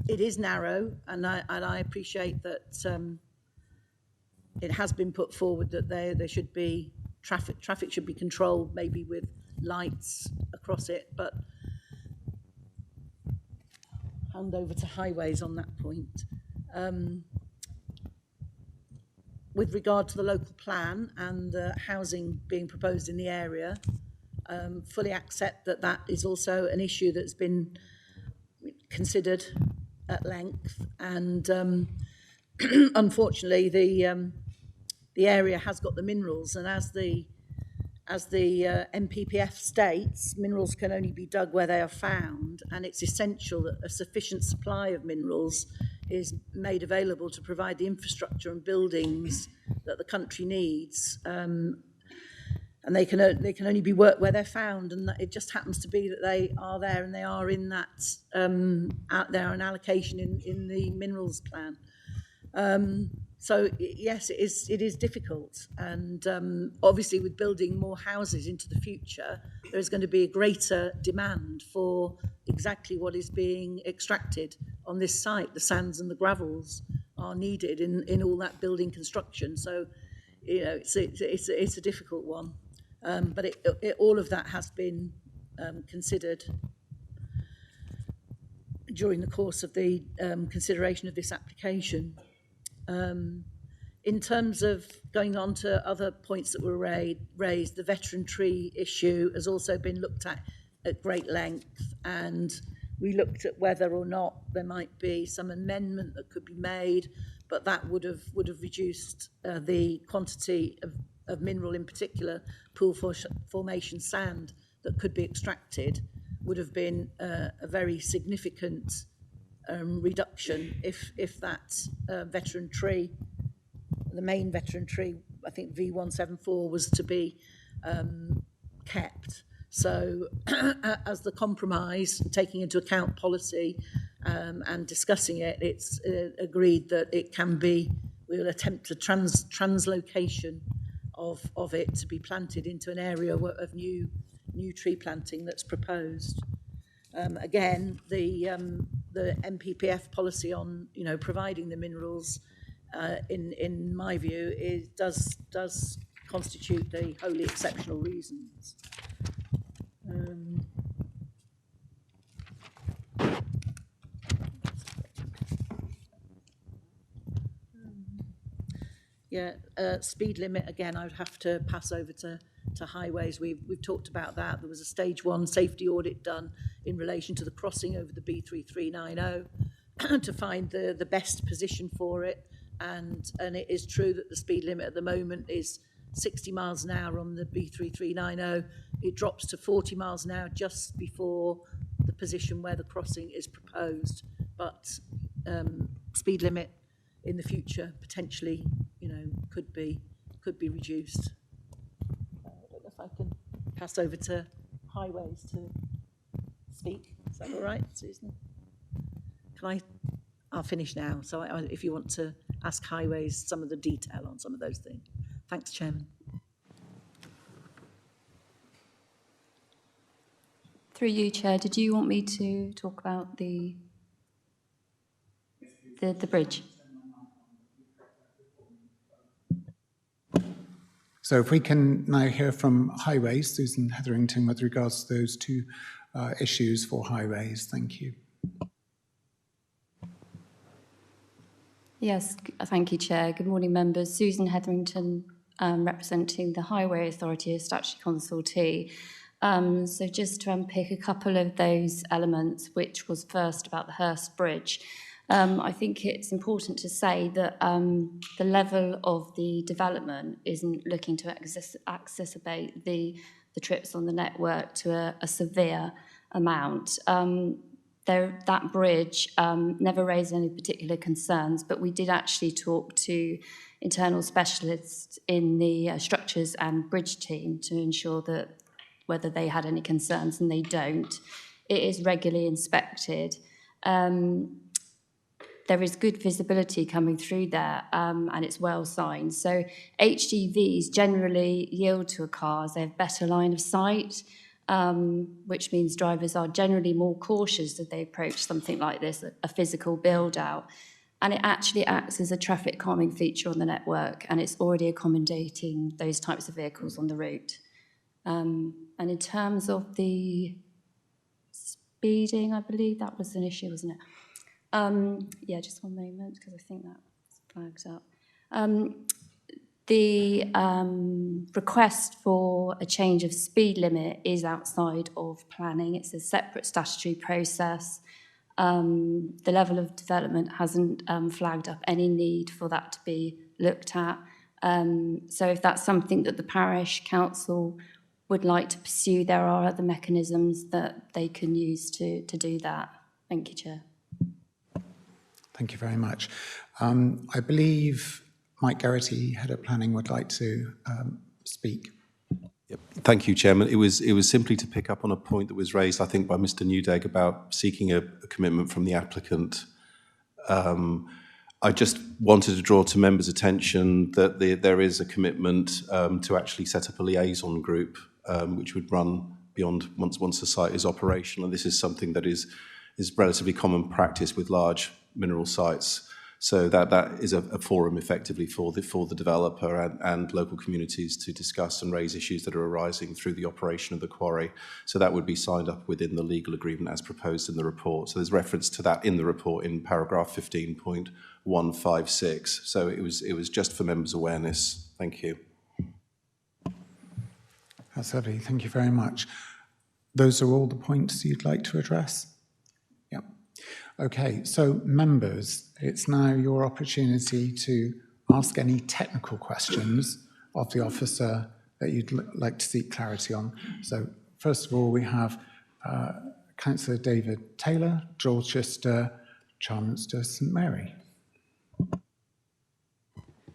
E: It is narrow, and I appreciate that it has been put forward that there should be traffic should be controlled, maybe with lights across it, but hand over to Highways on that point. With regard to the local plan and the housing being proposed in the area, fully accept that that is also an issue that's been considered at length, and unfortunately the area has got the minerals, and as the MPPF states, minerals can only be dug where they are found, and it's essential that a sufficient supply of minerals is made available to provide the infrastructure and buildings that the country needs. And they can only be worked where they're found, and it just happens to be that they are there, and they are in that out there an allocation in the minerals plan. So yes, it is difficult, and obviously with building more houses into the future, there is going to be a greater demand for exactly what is being extracted on this site. The sands and the gravels are needed in all that building construction. So it's a difficult one, but all of that has been considered during the course of the consideration of this application. In terms of going on to other points that were raised, the veteran tree issue has also been looked at great length, and we looked at whether or not there might be some amendment that could be made, but that would have reduced the quantity of mineral, in particular pool formation sand, that could be extracted, would have been a very significant reduction if that veteran tree, the main veteran tree, I think V174, was to be kept. So as the compromise, taking into account policy and discussing it, it's agreed that it can be, we will attempt a translocation of it to be planted into an area of new tree planting that's proposed. Again, the MPPF policy on providing the minerals, in my view, does constitute the wholly exceptional reasons. Speed limit, again, I would have to pass over to highways. We've talked about that. There was a stage 1 safety audit done in relation to the crossing over the B3390 to find the best position for it. And it is true that the speed limit at the moment is 60 miles an hour on the B3390. It drops to 40 miles an hour just before the position where the crossing is proposed. But speed limit in the future potentially, could be reduced. I don't know if I can pass over to highways to speak. Is that all right, Susan? I'll finish now. So if you want to ask highways some of the detail on some of those things. Thanks, Chairman.
M: Through you, Chair, did you want me to talk about the bridge?
A: So if we can now hear from highways, Susan Hetherington, with regards to those two issues for highways. Thank you.
M: Yes, thank you, Chair. Good morning, members. Susan Hetherington, representing the Highway Authority as statutory consultee. So just to unpick a couple of those elements, which was first about the Hurst Bridge. I think it's important to say that the level of the development isn't looking to exacerbate the trips on the network to a severe amount. That bridge never raised any particular concerns, but we did actually talk to internal specialists in the structures and bridge team to ensure that whether they had any concerns, and they don't. It is regularly inspected. There is good visibility coming through there, and it's well signed. So HGVs generally yield to a car as they have better line of sight, which means drivers are generally more cautious as they approach something like this, a physical build-out. And it actually acts as a traffic calming feature on the network, and it's already accommodating those types of vehicles on the route. And in terms of the speeding, I believe that was an issue, wasn't it? Yeah, just one moment, because I think that's flagged up. The request for a change of speed limit is outside of planning. It's a separate statutory process. The level of development hasn't flagged up any need for that to be looked at. So if that's something that the parish council would like to pursue, there are other mechanisms that they can use to do that. Thank you, Chair.
A: Thank you very much. I believe Mike Garrity, Head of Planning, would like to speak.
N: Yep. Thank you, Chairman. It was simply to pick up on a point that was raised, I think, by Mr. Newdegg about seeking a commitment from the applicant. I just wanted to draw to members' attention that there is a commitment to actually set up a liaison group, which would run beyond once the site is operational. And this is something that is relatively common practice with large mineral sites. So that is a forum effectively for the developer and local communities to discuss and raise issues that are arising through the operation of the quarry. So that would be signed up within the legal agreement as proposed in the report. So there's reference to that in the report in paragraph 15.156. So it was just for members' awareness. Thank you.
A: That's lovely. Thank you very much. Those are all the points you'd like to address? Yep. Okay, so members, it's now your opportunity to ask any technical questions of the officer that you'd like to seek clarity on. So first of all, we have Councillor David Taylor, Dorchester, Charminster St Mary.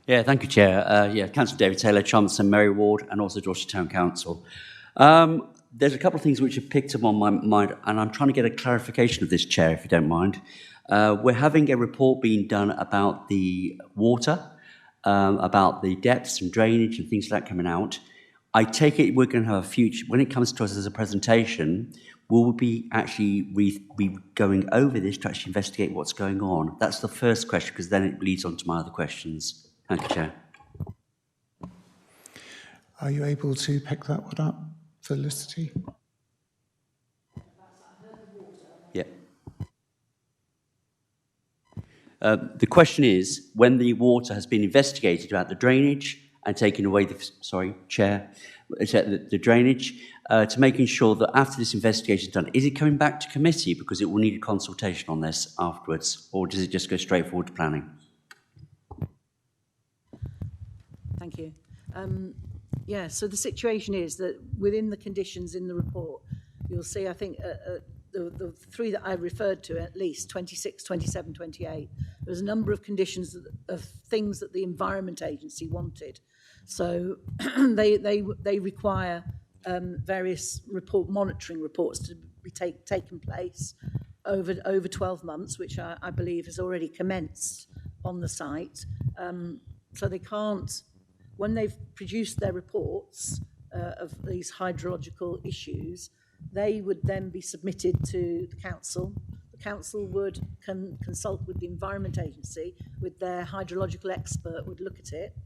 O: Yeah, thank you, Chair. Councillor David Taylor, Charminster St Mary Ward, and also Dorset Town Council. There's a couple of things which have picked up on my mind, and I'm trying to get a clarification of this, Chair, if you don't mind. We're having a report being done about the water, about the depths and drainage and things like that coming out. I take it we're going to have a future, when it comes to us as a presentation, will we actually be going over this to actually investigate what's going on? That's the first question, because then it leads on to my other questions. Thank you, Chair.
A: Are you able to pick that one up, Felicity?
O: Yeah. The question is, when the water has been investigated about the drainage and taking away the, sorry, Chair, the drainage, to making sure that after this investigation is done, is it coming back to committee because it will need a consultation on this afterwards, or does it just go straight forward to planning?
E: Thank you. Yeah, so the situation is that within the conditions in the report, you'll see, I think, the three that I referred to, at least 26, 27, 28, there's a number of conditions of things that the Environment Agency wanted. So they require various monitoring reports to be taken place over 12 months, which I believe has already commenced on the site. So they can't, when they've produced their reports of these hydrological issues, they would then be submitted to the council. The council would consult with the Environment Agency, with their hydrological expert would look at it,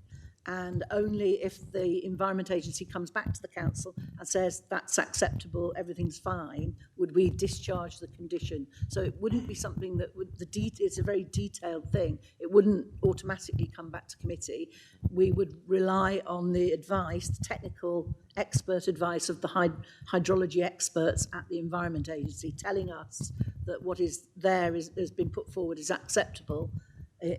E: and only if the Environment Agency comes back to the council and says that's acceptable, everything's fine, would we discharge the condition. So it wouldn't be something that would, it's a very detailed thing. It wouldn't automatically come back to committee. We would rely on the advice, the technical expert advice of the hydrology experts at the Environment Agency, telling us that what is there has been put forward is acceptable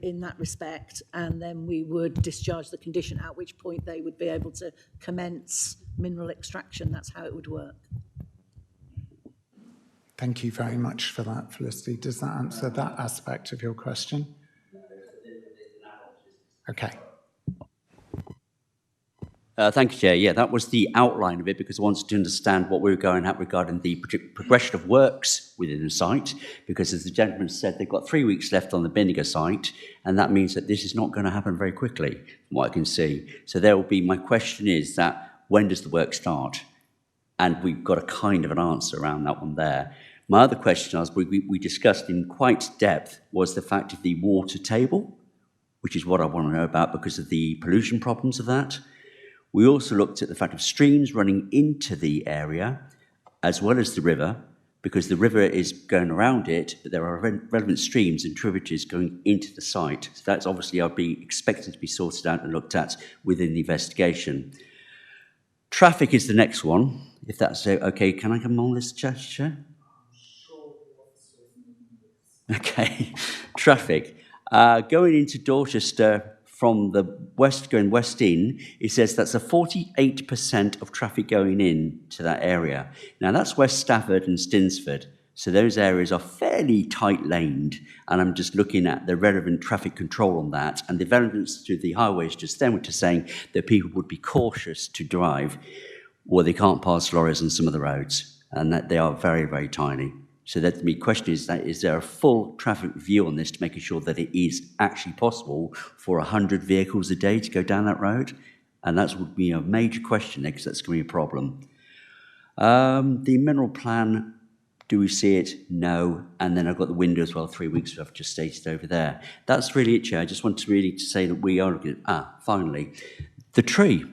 E: in that respect, and then we would discharge the condition, at which point they would be able to commence mineral extraction. That's how it would work.
A: Thank you very much for that, Felicity. Does that answer that aspect of your question? Okay.
O: Thank you, Chair. Yeah, that was the outline of it, because I wanted to understand what we were going at regarding the progression of works within the site, because as the gentleman said, they've got 3 weeks left on the Binniger site, and that means that this is not going to happen very quickly, from what I can see. So there will be, my question is that, when does the work start? And we've got a kind of an answer around that one there. My other question, as we discussed in quite depth, was the fact of the water table, which is what I want to know about because of the pollution problems of that. We also looked at the fact of streams running into the area, as well as the river, because the river is going around it, but there are relevant streams and tributaries going into the site. So that's obviously, I'll be expected to be sorted out and looked at within the investigation. Traffic is the next one, if that's okay. Can I come on this, Chair? Okay. Traffic. Going into Dorchester from the west, going west in, it says that's a 48% of traffic going in to that area. Now, that's West Stafford and Stinsford. So those areas are fairly tight-laned, and I'm just looking at the relevant traffic control on that, and the developments to the highways just then, which is saying that people would be cautious to drive, or they can't pass lorries on some of the roads, and that they are very, very tiny. So that the question is, that is there a full traffic review on this to making sure that it is actually possible for 100 vehicles a day to go down that road? And that would be a major question there, because that's going to be a problem. The mineral plan, do we see it? No. And then I've got the window as well, 3 weeks, I've just stated over there. That's really it, Chair. I just want to really say that we are looking at, finally, the tree.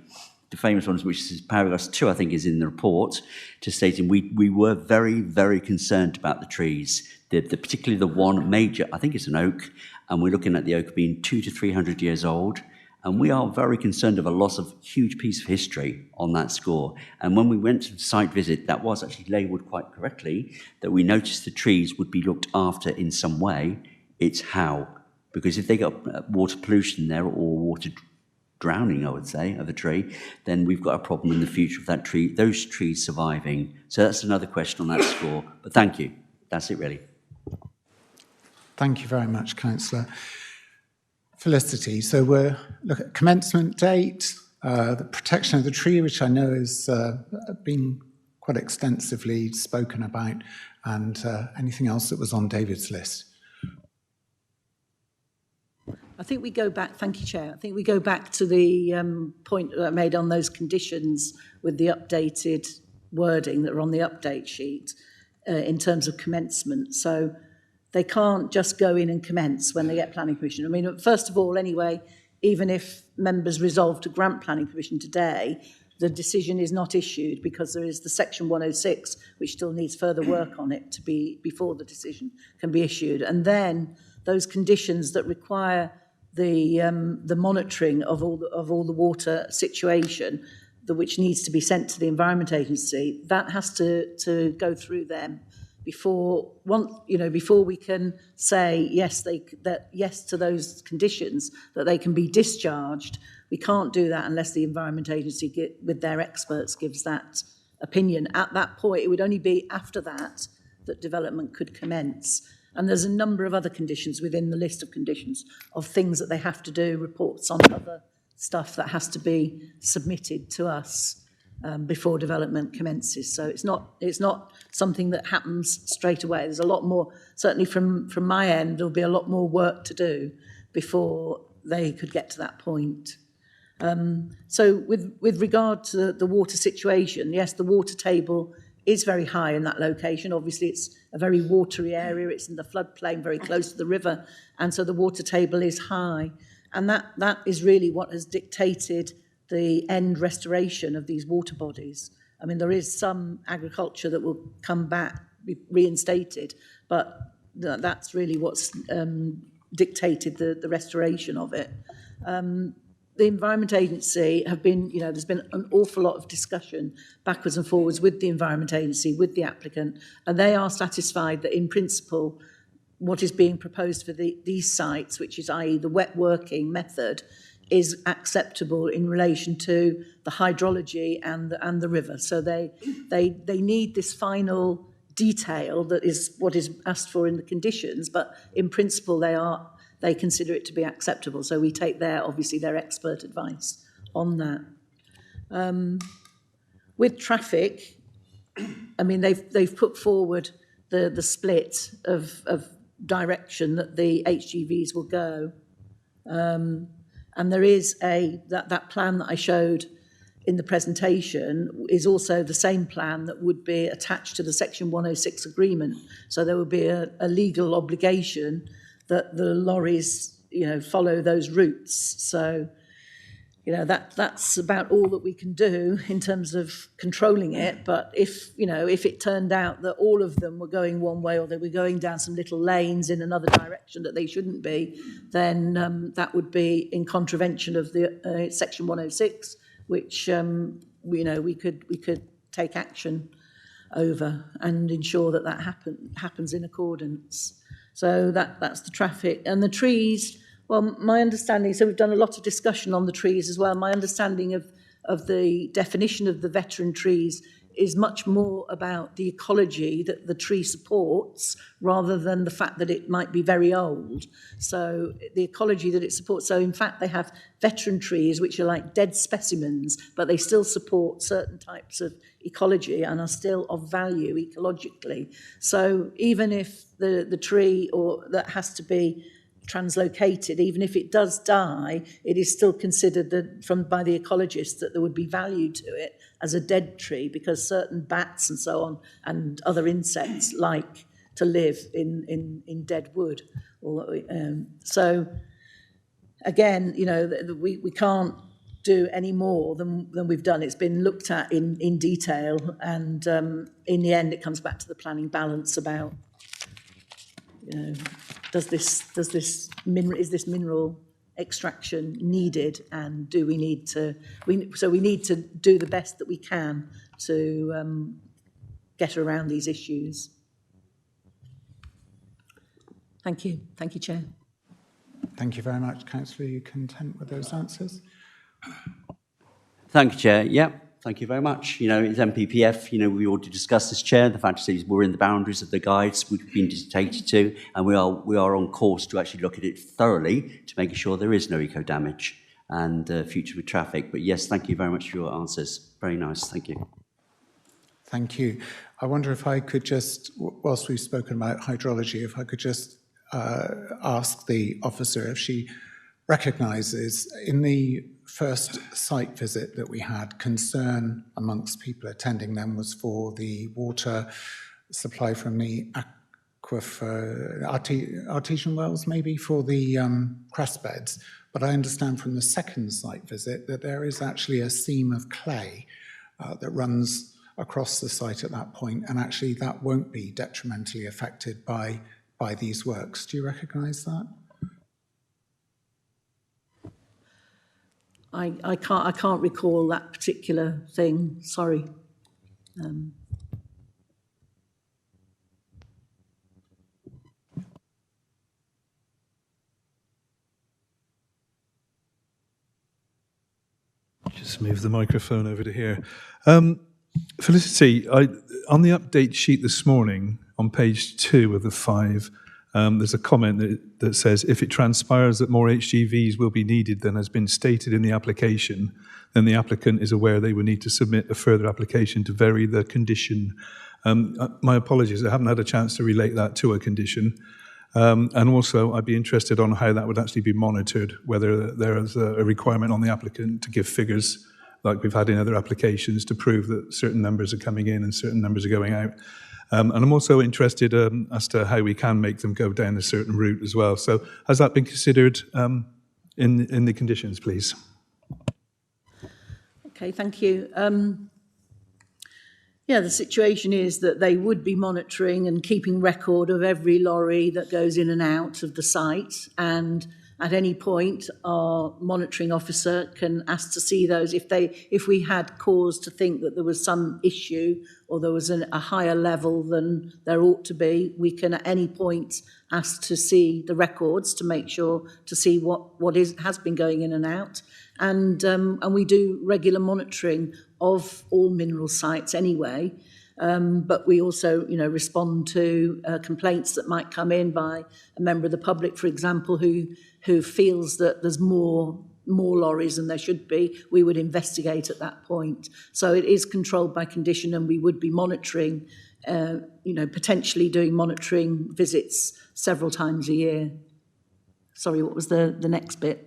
O: The famous one, which is paragraph 2, I think, is in the report, to stating we were very, very concerned about the trees, particularly the one major, I think it's an oak, and we're looking at the oak being 200 to 300 years old, and we are very concerned of a loss of huge piece of history on that score. And when we went to the site visit, that was actually labelled quite correctly, that we noticed the trees would be looked after in some way. It's how. Because if they got water pollution there, or water drowning, I would say, of a tree, then we've got a problem in the future of that tree, those trees surviving. So that's another question on that score. But thank you. That's it, really.
A: Thank you very much, Councillor Felicity. So we're looking at commencement date, the protection of the tree, which I know has been quite extensively spoken about, and anything else that was on David's list.
E: I think we go back, thank you, Chair. I think we go back to the point that I made on those conditions with the updated wording that are on the update sheet in terms of commencement. So they can't just go in and commence when they get planning permission. I mean, first of all, anyway, even if members resolve to grant planning permission today, the decision is not issued because there is the section 106, which still needs further work on it to be before the decision can be issued. And then those conditions that require the monitoring of all the water situation, which needs to be sent to the Environment Agency, that has to go through them before we can say yes to those conditions, that they can be discharged. We can't do that unless the Environment Agency with their experts gives that opinion. At that point, it would only be after that development could commence. And there's a number of other conditions within the list of conditions of things that they have to do, reports on other stuff that has to be submitted to us before development commences. So it's not something that happens straight away. There's a lot more, certainly from my end, there'll be a lot more work to do before they could get to that point. So with regard to the water situation, yes, the water table is very high in that location. Obviously, it's a very watery area. It's in the floodplain, very close to the river, and so the water table is high. And that is really what has dictated the end restoration of these water bodies. I mean, there is some agriculture that will come back, be reinstated, but that's really what's dictated the restoration of it. The Environment Agency have been, there's been an awful lot of discussion backwards and forwards with the Environment Agency, with the applicant, and they are satisfied that in principle, what is being proposed for these sites, which is i.e. the wet working method, is acceptable in relation to the hydrology and the river. So they need this final detail that is what is asked for in the conditions, but in principle they consider it to be acceptable. So we take obviously their expert advice on that. With traffic, I mean, they've put forward the split of direction that the HGVs will go. And there is that plan that I showed in the presentation is also the same plan that would be attached to the Section 106 agreement. So there would be a legal obligation that the lorries, follow those routes. So, that's about all that we can do in terms of controlling it. But if it turned out that all of them were going one way or they were going down some little lanes in another direction that they shouldn't be, then that would be in contravention of the Section 106, which we could take action over and ensure that happens in accordance. So that's the traffic. And the trees, well, my understanding, so we've done a lot of discussion on the trees as well. My understanding of the definition of the veteran trees is much more about the ecology that the tree supports rather than the fact that it might be very old. So the ecology that it supports, so in fact they have veteran trees which are like dead specimens, but they still support certain types of ecology and are still of value ecologically. So even if the tree that has to be translocated, even if it does die, it is still considered by the ecologists that there would be value to it as a dead tree because certain bats and so on and other insects like to live in dead wood. So again, we can't do any more than we've done. It's been looked at in detail, and in the end, it comes back to the planning balance about is this mineral extraction needed, and do we need to? We need to do the best that we can to get around these issues. Thank you, Chair.
A: Thank you very much, Councillor. Are you content with those answers?
O: Thank you, Chair. Yep. Thank you very much. You know, it's MPPF, you know, we already discussed this, Chair. The fact is we're in the boundaries of the guides we've been dictated to, and we are on course to actually look at it thoroughly to make sure there is no eco damage and future with traffic. But yes, thank you very much for your answers. Very nice. Thank you.
A: Thank you. I wonder if I could just, whilst we've spoken about hydrology, if I could just ask the officer if she recognises in the first site visit that we had, concern amongst people attending them was for the water supply from the aquifer, artesian wells maybe, for the crest beds. But I understand from the second site visit that there is actually a seam of clay that runs across the site at that point, and actually that won't be detrimentally affected by these works. Do you recognise that?
E: I can't recall that particular thing. Sorry.
P: Just move the microphone over to here. Felicity, on the update sheet this morning, on page 2 of the 5, there's a comment that says, if it transpires that more HGVs will be needed than has been stated in the application, then the applicant is aware they will need to submit a further application to vary the condition. My apologies, I haven't had a chance to relate that to a condition. And also, I'd be interested on how that would actually be monitored, whether there is a requirement on the applicant to give figures like we've had in other applications to prove that certain numbers are coming in and certain numbers are going out. And I'm also interested as to how we can make them go down a certain route as well. So has that been considered in the conditions, please?
E: Okay, thank you. Yeah, the situation is that they would be monitoring and keeping record of every lorry that goes in and out of the site, and at any point our monitoring officer can ask to see those. If we had cause to think that there was some issue or there was a higher level than there ought to be, we can at any point ask to see the records to make sure to see what has been going in and out. And we do regular monitoring of all mineral sites anyway. But we also, respond to complaints that might come in by a member of the public, for example, who feels that there's more lorries than there should be. We would investigate at that point. So it is controlled by condition, and we would be monitoring, potentially doing monitoring visits several times a year. Sorry, what was the next bit?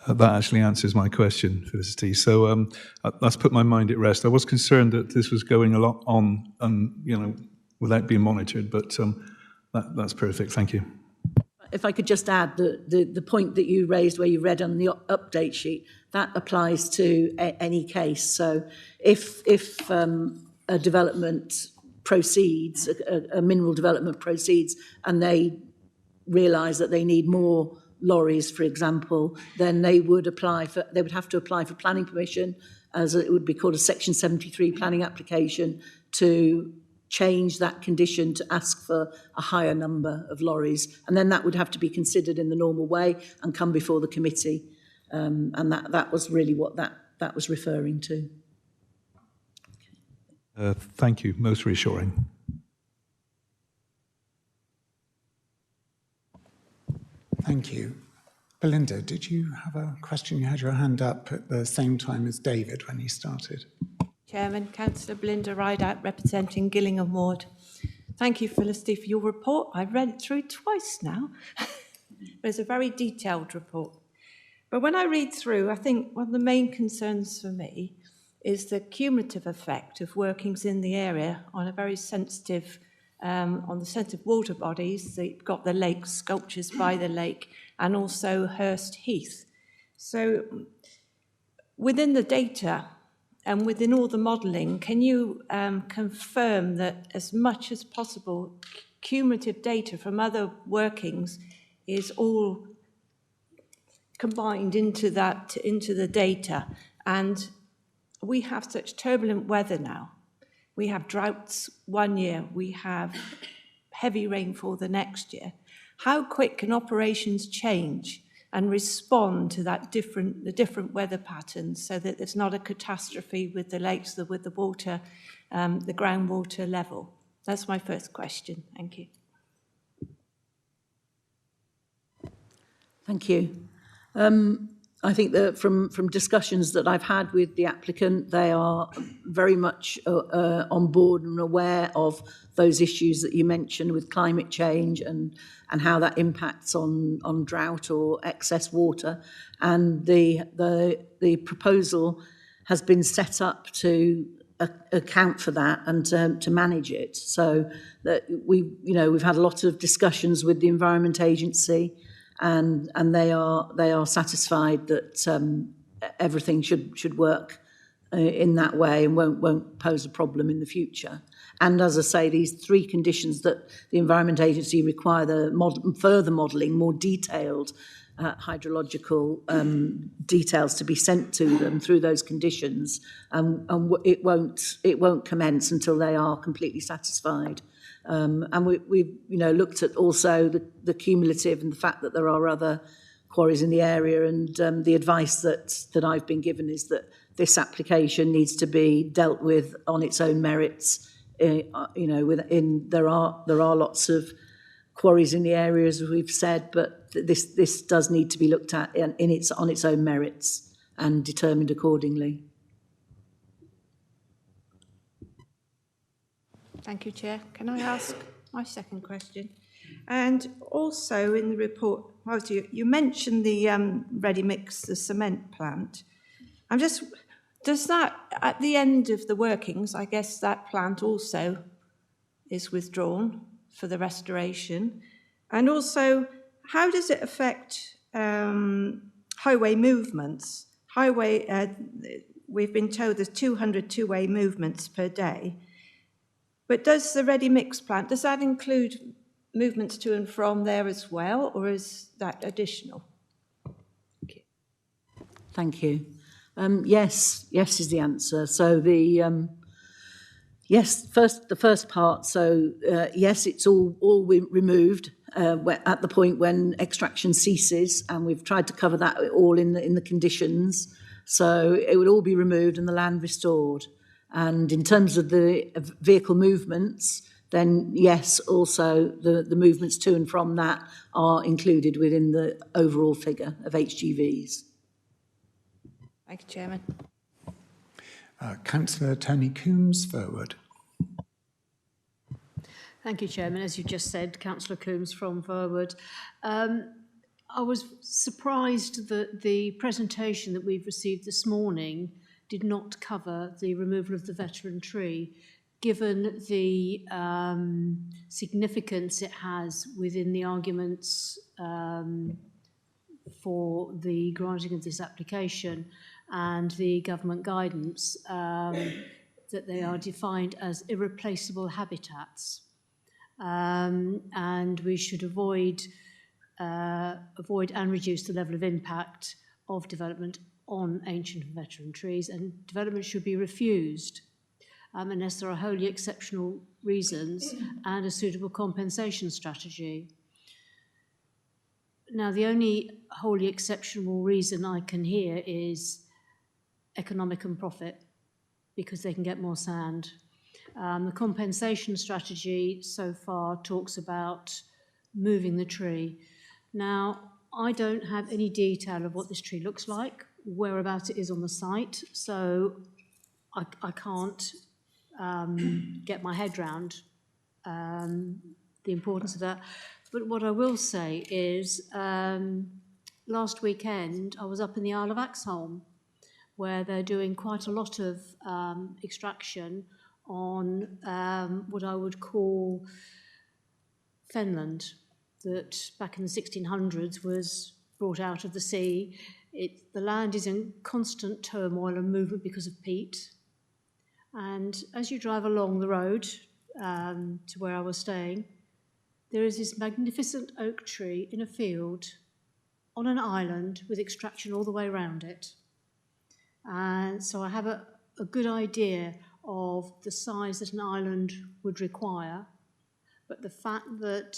P: That actually answers my question, Felicity. So that's put my mind at rest. I was concerned that this was going a lot on, without being monitored, but that's perfect. Thank you.
E: If I could just add the point that you raised where you read on the update sheet, that applies to any case. So if a development proceeds, a mineral development proceeds, and they realise that they need more lorries, for example, then they would have to apply for planning permission, as it would be called a Section 73 planning application, to change that condition to ask for a higher number of lorries. And then that would have to be considered in the normal way and come before the committee. And that was really what that was referring to.
P: Thank you. Most reassuring.
A: Thank you. Belinda, did you have a question? You had your hand up at the same time as David when he started.
Q: Chairman, Councillor Belinda Rideout, representing Gillingham Ward. Thank you, Felicity, for your report. I've read it through twice now. It's a very detailed report. But when I read through, I think one of the main concerns for me is the cumulative effect of workings in the area on a very sensitive on the sensitive water bodies. You've got the lake, sculptures by the lake, and also Hurst Heath. So within the data and within all the modelling, can you confirm that as much as possible, cumulative data from other workings is all combined into the data? And we have such turbulent weather now. We have droughts one year, we have heavy rainfall the next year. How quick can operations change and respond to the different weather patterns so that there's not a catastrophe with the lakes, with the water, the groundwater level? That's my first question. Thank you.
E: Thank you. I think that from discussions that I've had with the applicant, they are very much on board and aware of those issues that you mentioned with climate change and how that impacts on drought or excess water. And the proposal has been set up to account for that and to manage it. So that we've had a lot of discussions with the Environment Agency, and they are satisfied that everything should work in that way and won't pose a problem in the future. And as I say, these three conditions that the Environment Agency require further modelling, more detailed hydrological details to be sent to them through those conditions, and it won't commence until they are completely satisfied. And we've looked at also the cumulative and the fact that there are other quarries in the area, and the advice that I've been given is that this application needs to be dealt with on its own merits. There are lots of quarries in the area, as we've said, but this does need to be looked at on its own merits and determined accordingly.
Q: Thank you, Chair. Can I ask my second question? And also in the report, you mentioned the ready mix, the cement plant. Does that, at the end of the workings, I guess that plant also is withdrawn for the restoration? And also, how does it affect highway movements? We've been told there's 200 two-way movements per day. But does the ready mix plant, does that include movements to and from there as well, or is that additional?
E: Thank you. Yes is the answer. So the first part. So yes, it's all removed at the point when extraction ceases, and we've tried to cover that all in the conditions. So it would all be removed and the land restored. And in terms of the vehicle movements, then yes, also the movements to and from that are included within the overall figure of HGVs.
Q: Thank you, Chairman.
A: Councillor Tony Coombs, Verwood.
R: Thank you, Chairman. As you just said, Councillor Coombs from Verwood. I was surprised that the presentation that we've received this morning did not cover the removal of the veteran tree, given the significance it has within the arguments for the granting of this application and the government guidance that they are defined as irreplaceable habitats. And we should avoid and reduce the level of impact of development on ancient and veteran trees, and development should be refused unless there are wholly exceptional reasons and a suitable compensation strategy. Now, the only wholly exceptional reason I can hear is economic and profit, because they can get more sand. The compensation strategy so far talks about moving the tree. Now, I don't have any detail of what this tree looks like, whereabouts it is on the site, so I can't get my head round the importance of that. But what I will say is last weekend I was up in the Isle of Axholme, where they're doing quite a lot of extraction on what I would call fenland, that back in the 1600s was brought out of the sea. The land is in constant turmoil and movement because of peat. And as you drive along the road to where I was staying, there is this magnificent oak tree in a field on an island with extraction all the way around it. And so I have a good idea of the size that an island would require, but the fact that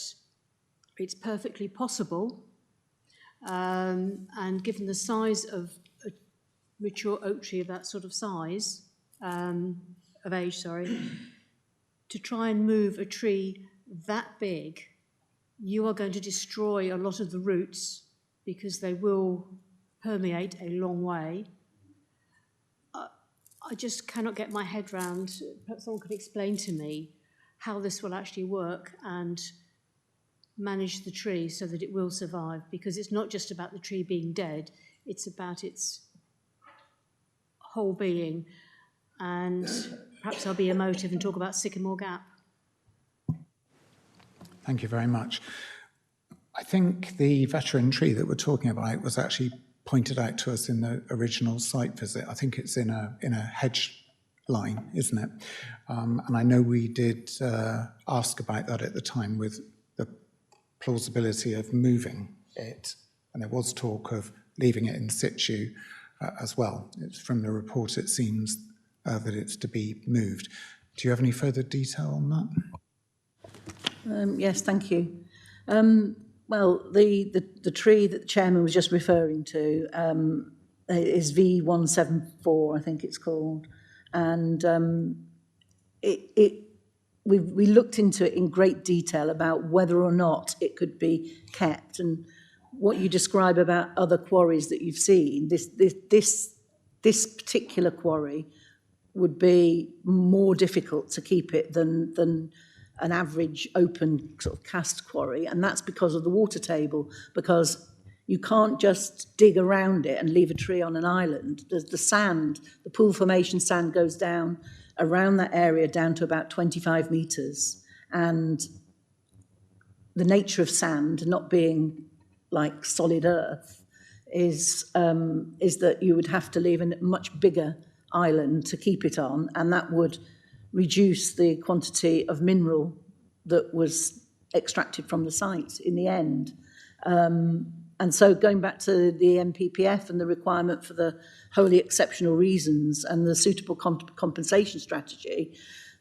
R: it's perfectly possible And given the size of a mature oak tree of that sort of size, of age, sorry, to try and move a tree that big, you are going to destroy a lot of the roots because they will permeate a long way. I just cannot get my head round, perhaps someone could explain to me how this will actually work and manage the tree so that it will survive, because it's not just about the tree being dead, it's about its whole being. And perhaps I'll be emotive and talk about Sycamore Gap.
A: Thank you very much. I think the veteran tree that we're talking about was actually pointed out to us in the original site visit. I think it's in a hedge line, isn't it? And I know we did ask about that at the time with the plausibility of moving it. And there was talk of leaving it in situ as well. It's from the report, it seems that it's to be moved. Do you have any further detail on that?
E: Yes, thank you. Well, the tree that the chairman was just referring to is V174, I think it's called, and we looked into it in great detail about whether or not it could be kept, and what you describe about other quarries that you've seen, this particular quarry would be more difficult to keep it than an average open sort of cast quarry, and that's because of the water table, because you can't just dig around it and leave a tree on an island. The sand, the pool formation sand goes down around that area down to about 25 metres, and the nature of sand not being like solid earth is that you would have to leave a much bigger island to keep it on, and that would reduce the quantity of mineral that was extracted from the site in the end. And so going back to the MPPF and the requirement for the wholly exceptional reasons and the suitable compensation strategy,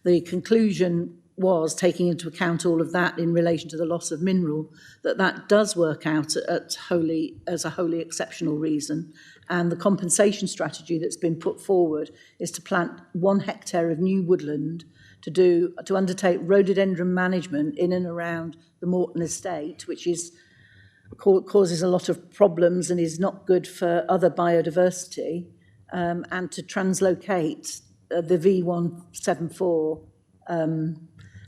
E: the conclusion was, taking into account all of that in relation to the loss of mineral, that does work out as a wholly exceptional reason. And the compensation strategy that's been put forward is to plant 1 hectare of new woodland to undertake rhododendron management in and around the Morton estate, which causes a lot of problems and is not good for other biodiversity, and to translocate the V174,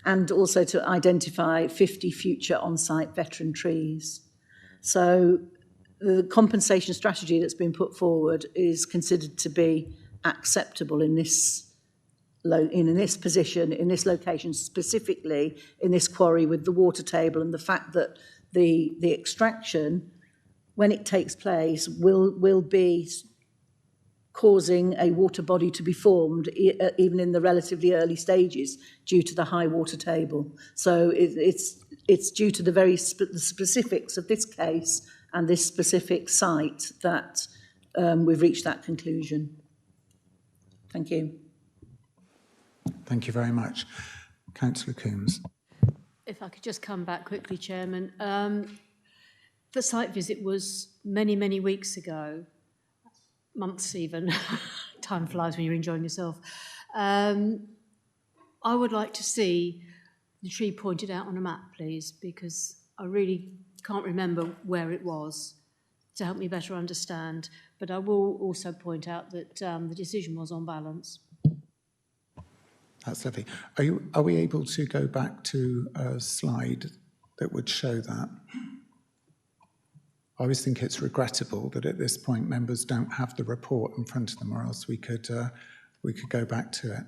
E: and also to identify 50 future on-site veteran trees. So the compensation strategy that's been put forward is considered to be acceptable in this position, in this location, specifically in this quarry with the water table, and the fact that the extraction, when it takes place, will be causing a water body to be formed even in the relatively early stages due to the high water table. So it's due to the very the specifics of this case and this specific site that we've reached that conclusion. Thank you.
A: Thank you very much. Councillor Coombs.
R: If I could just come back quickly, Chairman. The site visit was many, many weeks ago, months even. Time flies when you're enjoying yourself. I would like to see the tree pointed out on a map, please, because I really can't remember where it was, to help me better understand. But I will also point out that the decision was on balance.
A: That's lovely. Are we able to go back to a slide that would show that? I always think it's regrettable that at this point members don't have the report in front of them, or else we could go back to it.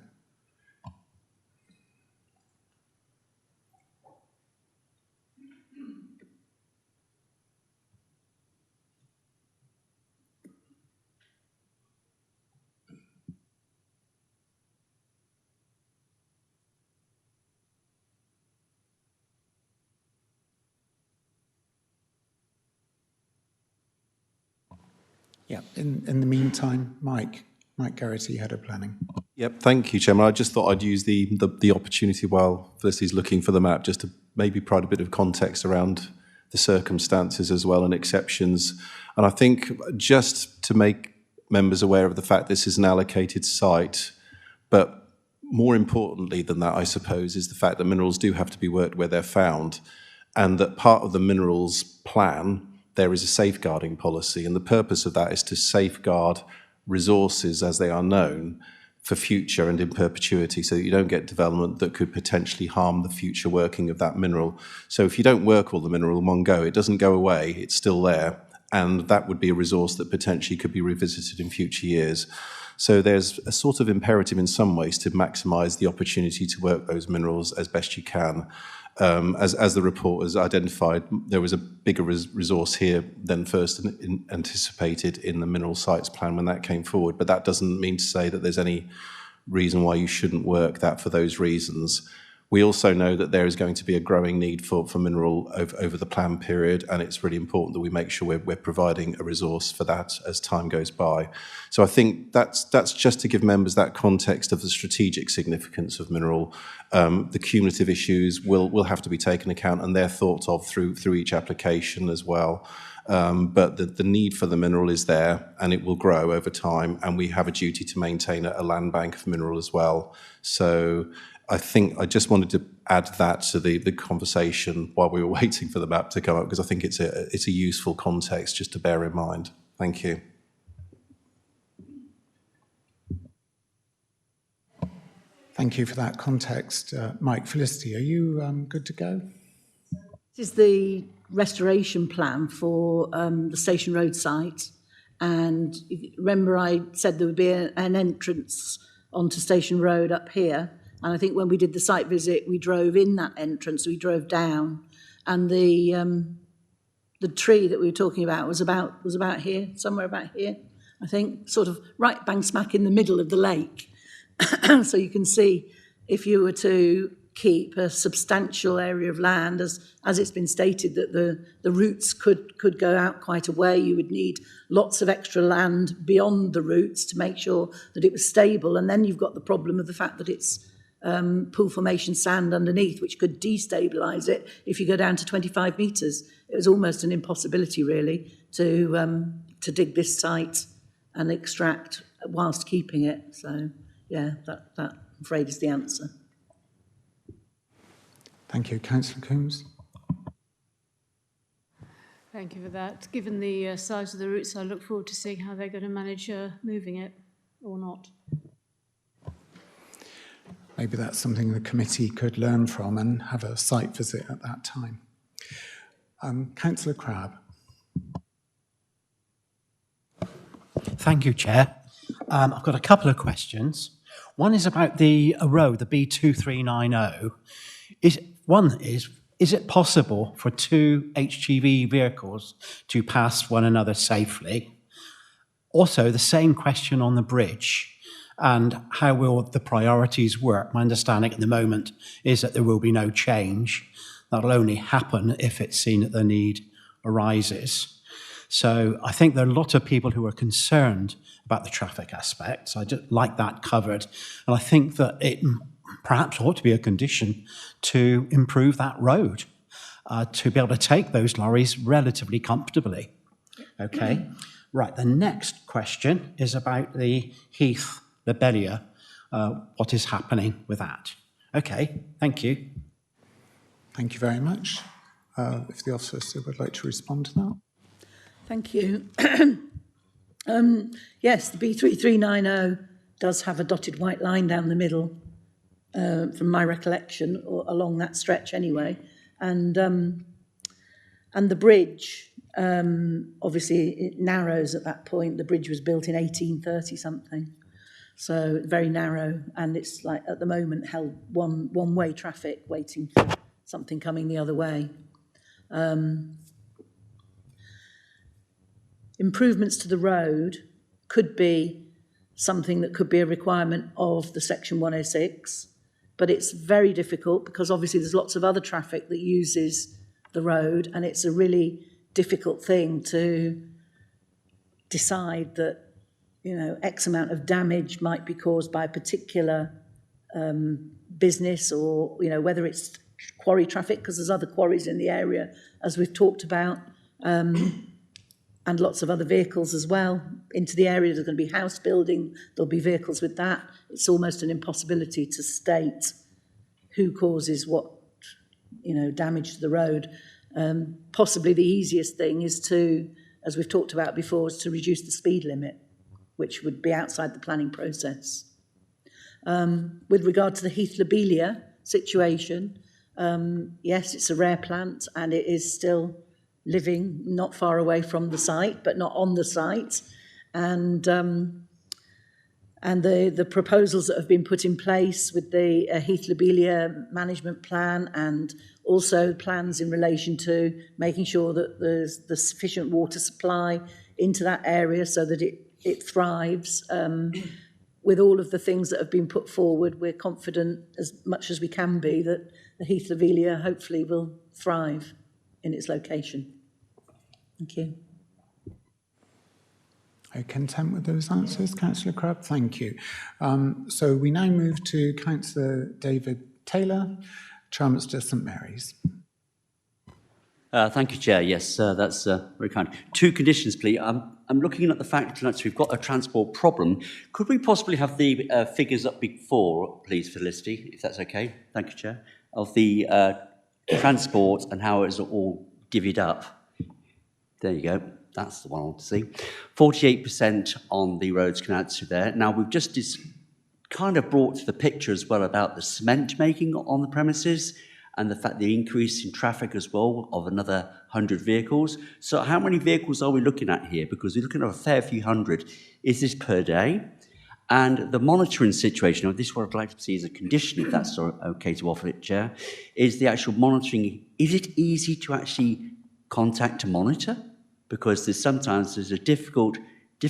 A: Yeah, in the meantime, Mike Garrity, Head of Planning.
N: Yep, thank you, Chairman. I just thought I'd use the opportunity while Felicity's looking for the map just to maybe provide a bit of context around the circumstances as well and exceptions. And I think just to make members aware of the fact this is an allocated site, but more importantly than that, I suppose, is the fact that minerals do have to be worked where they're found, and that part of the minerals plan, there is a safeguarding policy, and the purpose of that is to safeguard resources as they are known for future and in perpetuity, so that you don't get development that could potentially harm the future working of that mineral. So if you don't work all the mineral in one go, it doesn't go away, it's still there, and that would be a resource that potentially could be revisited in future years. So there's a sort of imperative in some ways to maximise the opportunity to work those minerals as best you can. As the report has identified, there was a bigger resource here than first anticipated in the mineral sites plan when that came forward, but that doesn't mean to say that there's any reason why you shouldn't work that for those reasons. We also know that there is going to be a growing need for mineral over the plan period, and it's really important that we make sure we're providing a resource for that as time goes by. So I think that's just to give members that context of the strategic significance of mineral. The cumulative issues will have to be taken account, and they're thought of through each application as well. But the need for the mineral is there, and it will grow over time, and we have a duty to maintain a land bank of mineral as well. So I think I just wanted to add that to the conversation while we were waiting for the map to come up, because I think it's a useful context just to bear in mind. Thank you.
A: Thank you for that context. Mike, Felicity, are you good to go?
E: This is the restoration plan for the Station Road site. And remember I said there would be an entrance onto Station Road up here. And I think when we did the site visit, we drove in that entrance, we drove down, and the tree that we were talking about was about here, somewhere about here, I think, sort of right bang smack in the middle of the lake. So you can see if you were to keep a substantial area of land, as it's been stated that the roots could go out quite a way, you would need lots of extra land beyond the roots to make sure that it was stable. And then you've got the problem of the fact that it's pool formation sand underneath, which could destabilise it if you go down to 25 metres. It was almost an impossibility, really, to dig this site and extract whilst keeping it. So, yeah, that I'm afraid is the answer.
A: Thank you. Councillor Coombs.
R: Thank you for that. Given the size of the roots, I look forward to seeing how they're going to manage moving it or not.
A: Maybe that's something the committee could learn from and have a site visit at that time. Councillor Crabb.
S: Thank you, Chair. I've got a couple of questions. One is about the road, the B2390. Is it possible for two HGV vehicles to pass one another safely? Also, the same question on the bridge. And how will the priorities work? My understanding at the moment is that there will be no change. That'll only happen if it's seen that the need arises. So I think there are a lot of people who are concerned about the traffic aspects. I just like that covered. And I think that it perhaps ought to be a condition to improve that road, to be able to take those lorries relatively comfortably. Okay, right, the next question is about the Heath Lobelia, what is happening with that? Okay, thank you.
A: Thank you very much. If the officer would like to respond to that.
E: Thank you. Yes, the B3390 does have a dotted white line down the middle, from my recollection, or along that stretch anyway. And the bridge, obviously it narrows at that point. The bridge was built in 1830 something. So very narrow, and it's like at the moment held one-way traffic waiting for something coming the other way. Improvements to the road could be something that could be a requirement of the Section 106, but it's very difficult because obviously there's lots of other traffic that uses the road, and it's a really difficult thing to decide that, you know, X amount of damage might be caused by a particular business, or, you know, whether it's quarry traffic, because there's other quarries in the area, as we've talked about, and lots of other vehicles as well into the area. There's going to be house building, there'll be vehicles with that. It's almost an impossibility to state who causes what, damage to the road. Possibly the easiest thing is to, as we've talked about before, is to reduce the speed limit, which would be outside the planning process. With regard to the Heath lobelia situation, yes, it's a rare plant and it is still living not far away from the site, but not on the site. And the proposals that have been put in place with the Heath lobelia management plan, and also plans in relation to making sure that there's the sufficient water supply into that area so that it thrives. With all of the things that have been put forward, we're confident as much as we can be that the Heath lobelia hopefully will thrive in its location. Thank you.
A: Are you content with those answers, Councillor Crabb? Thank you. So we now move to Councillor David Taylor, Charminster St Mary's.
O: Thank you, Chair. Yes, that's very kind. 2 conditions, please. I'm looking at the fact that we've got a transport problem. Could we possibly have the figures up before, please, Felicity, if that's okay? Thank you, Chair. Of the transport and how it's all divvied up. There you go. That's the one I want to see. 48% on the roads connected to there. Now, we've just kind of brought to the picture as well about the cement making on the premises and the fact the increase in traffic as well of another 100 vehicles. So how many vehicles are we looking at here? Because we're looking at a fair few hundred. Is this per day? And the monitoring situation, this is what I'd like to see as a condition, if that's okay to offer it, Chair, is the actual monitoring. Is it easy to actually contact to monitor? Because sometimes there's a difficult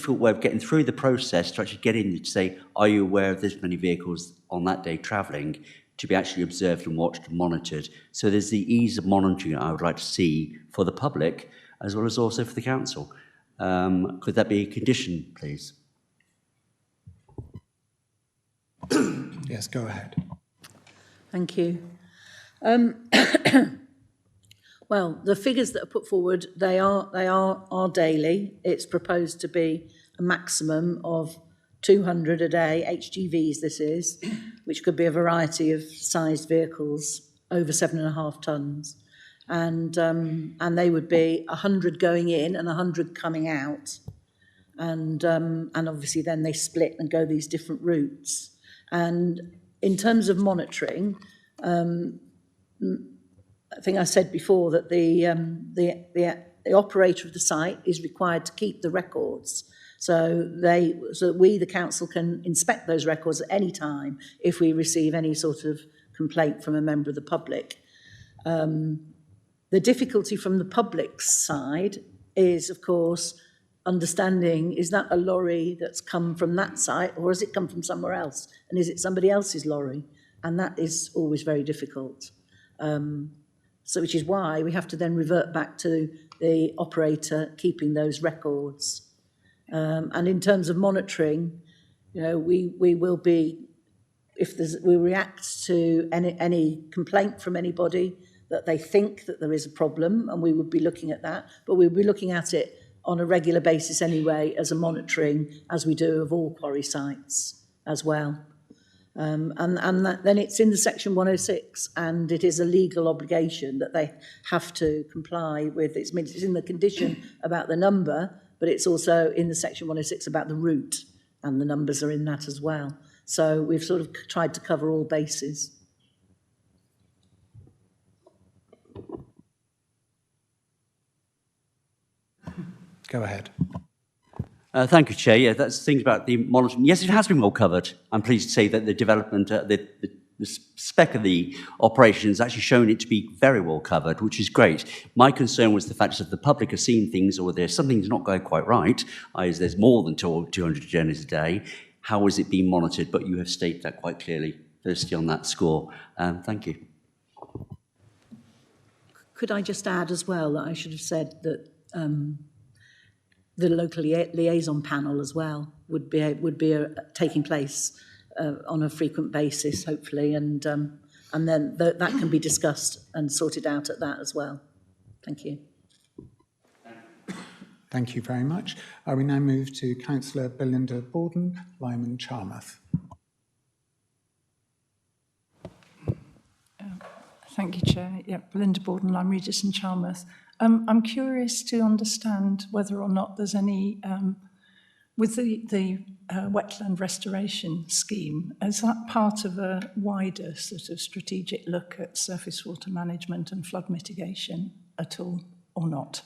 O: way of getting through the process to actually get in to say, are you aware of this many vehicles on that day travelling, to be actually observed and watched and monitored. So there's the ease of monitoring I would like to see for the public, as well as also for the council. Could that be a condition, please?
A: Yes, go ahead.
E: Thank you. Well, the figures that are put forward, they are daily. It's proposed to be a maximum of 200 a day, HGVs this is, which could be a variety of sized vehicles over 7.5 tonnes. And they would be 100 going in and 100 coming out. And obviously then they split and go these different routes. And in terms of monitoring, I think I said before that the operator of the site is required to keep the records. So we, the council, can inspect those records at any time if we receive any sort of complaint from a member of the public. The difficulty from the public's side is, of course, understanding, is that a lorry that's come from that site or has it come from somewhere else? And is it somebody else's lorry? And that is always very difficult. So which is why we have to then revert back to the operator keeping those records. And in terms of monitoring, we will be, we react to any complaint from anybody that they think that there is a problem, and we would be looking at that, but we'll be looking at it on a regular basis anyway as a monitoring, as we do of all quarry sites as well. And then it's in the section 106, and it is a legal obligation that they have to comply with. It's in the condition about the number, but it's also in the section 106 about the route, and the numbers are in that as well. So we've sort of tried to cover all bases.
A: Go ahead.
O: Thank you, Chair. Yeah, that's the thing about the monitoring. Yes, it has been well covered. I'm pleased to say that the development, the spec of the operation has actually shown it to be very well covered, which is great. My concern was the fact that the public are seeing things, or there's something's not going quite right, i.e. there's more than 200 journeys a day. How is it being monitored? But you have stated that quite clearly, firstly, on that score. Thank you.
E: Could I just add as well that I should have said that the local liaison panel as well would be taking place on a frequent basis, hopefully, and and then that can be discussed and sorted out at that as well. Thank you.
A: Thank you very much. We now move to Councillor Belinda Borden, Lyman Charmouth.
T: Thank you, Chair. Yeah, Belinda Borden, Lyme Regis and Charmouth. I'm curious to understand whether or not there's any, with the wetland restoration scheme, is that part of a wider sort of strategic look at surface water management and flood mitigation at all, or not?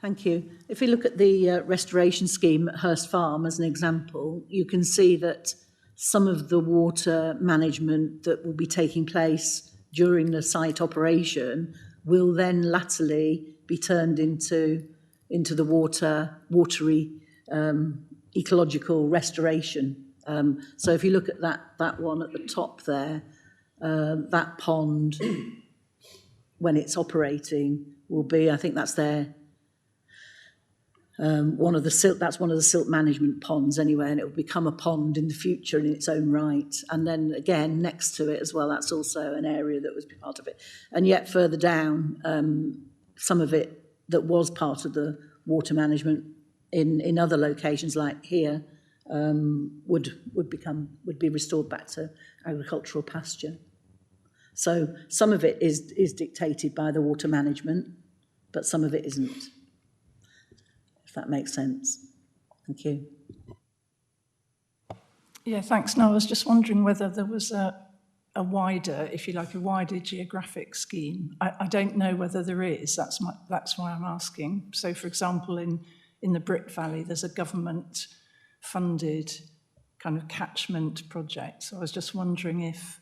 E: Thank you. If we look at the restoration scheme at Hurst Farm as an example, you can see that some of the water management that will be taking place during the site operation will then latterly be turned into the watery ecological restoration. So if you look at that one at the top there, that pond, when it's operating, will be, I think that's their one of the silt management ponds anyway, and it will become a pond in the future in its own right. And then again, next to it as well, that's also an area that was part of it. And yet further down, some of it that was part of the water management in other locations like here would be restored back to agricultural pasture. So some of it is dictated by the water management, but some of it isn't. If that makes sense. Thank you.
T: Yeah, thanks. No, I was just wondering whether there was a wider, if you like, a wider geographic scheme. I don't know whether there is. That's why I'm asking. So, for example, in the Brit Valley, there's a government-funded kind of catchment project. So I was just wondering if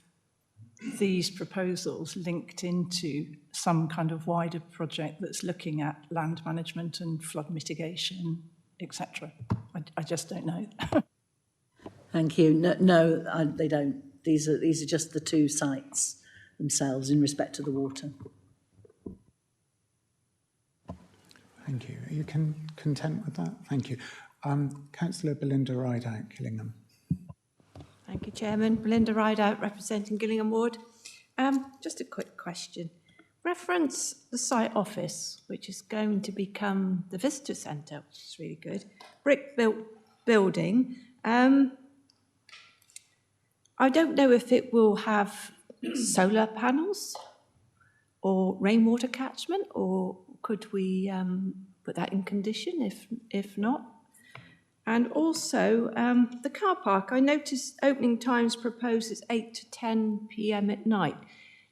T: these proposals linked into some kind of wider project that's looking at land management and flood mitigation, etc. I just don't know.
E: Thank you. No, they don't. These are just the two sites themselves in respect to the water.
A: Thank you. Are you content with that? Thank you. Councillor Belinda Rideout, Gillingham.
Q: Thank you, Chairman. Belinda Rideout, representing Gillingham Ward. Just a quick question. Reference the site office, which is going to become the visitor centre, which is really good. Brick-built building. I don't know if it will have solar panels or rainwater catchment, or could we put that in condition if not? And also, the car park, I noticed opening times proposed is 8 to 10 p.m. at night.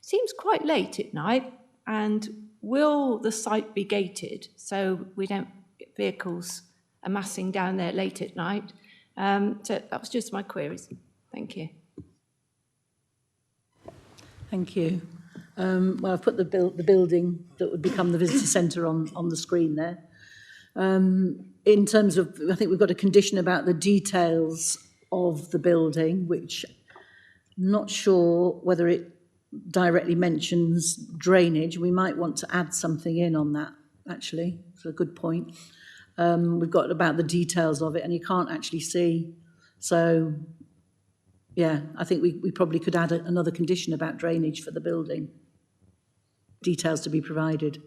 Q: Seems quite late at night, and will the site be gated so we don't get vehicles amassing down there late at night? So that was just my queries. Thank you.
E: Thank you. Well, I've put the building that would become the visitor centre on the screen there. In terms of, I think we've got a condition about the details of the building, which I'm not sure whether it directly mentions drainage. We might want to add something in on that, actually. It's a good point. We've got about the details of it, and you can't actually see. So, yeah, I think we probably could add another condition about drainage for the building. Details to be provided.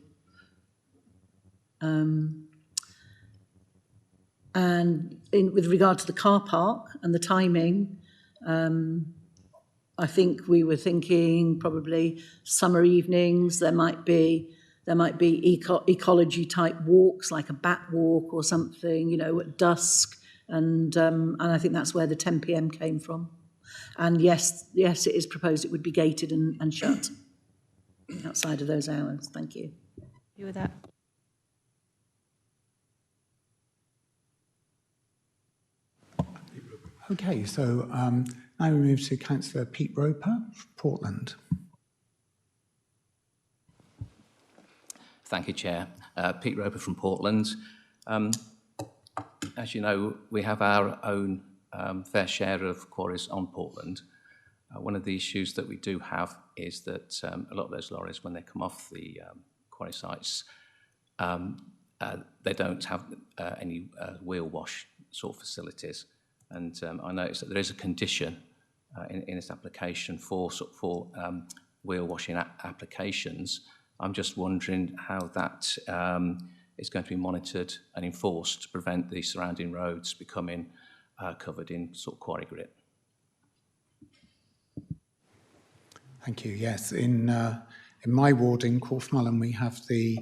E: And with regard to the car park and the timing, I think we were thinking probably summer evenings. There might be ecology type walks, like a bat walk or something, you know, at dusk, and I think that's where the 10 p.m. came from. And yes, it is proposed it would be gated and shut outside of those hours. Thank you.
Q: You with that?
A: Okay, so now we move to Councillor Pete Roper, Portland.
U: Thank you, Chair. Pete Roper from Portland. As you know, we have our own fair share of quarries on Portland. One of the issues that we do have is that a lot of those lorries, when they come off the quarry sites, they don't have any wheel wash sort of facilities. And I noticed that there is a condition in this application for wheel washing applications. I'm just wondering how that is going to be monitored and enforced to prevent the surrounding roads becoming covered in sort of quarry grit.
A: Thank you. Yes, in my ward in Corfmullen, we have the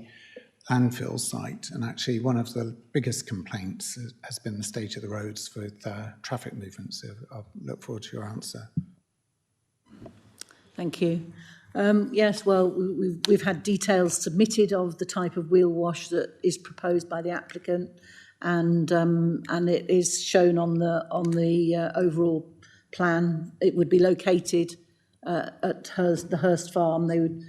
A: landfill site, and actually one of the biggest complaints has been the state of the roads with traffic movements. So I'll look forward to your answer.
E: Thank you. Yes, well, we've had details submitted of the type of wheel wash that is proposed by the applicant, and it is shown on the overall plan. It would be located at the Hurst Farm. They would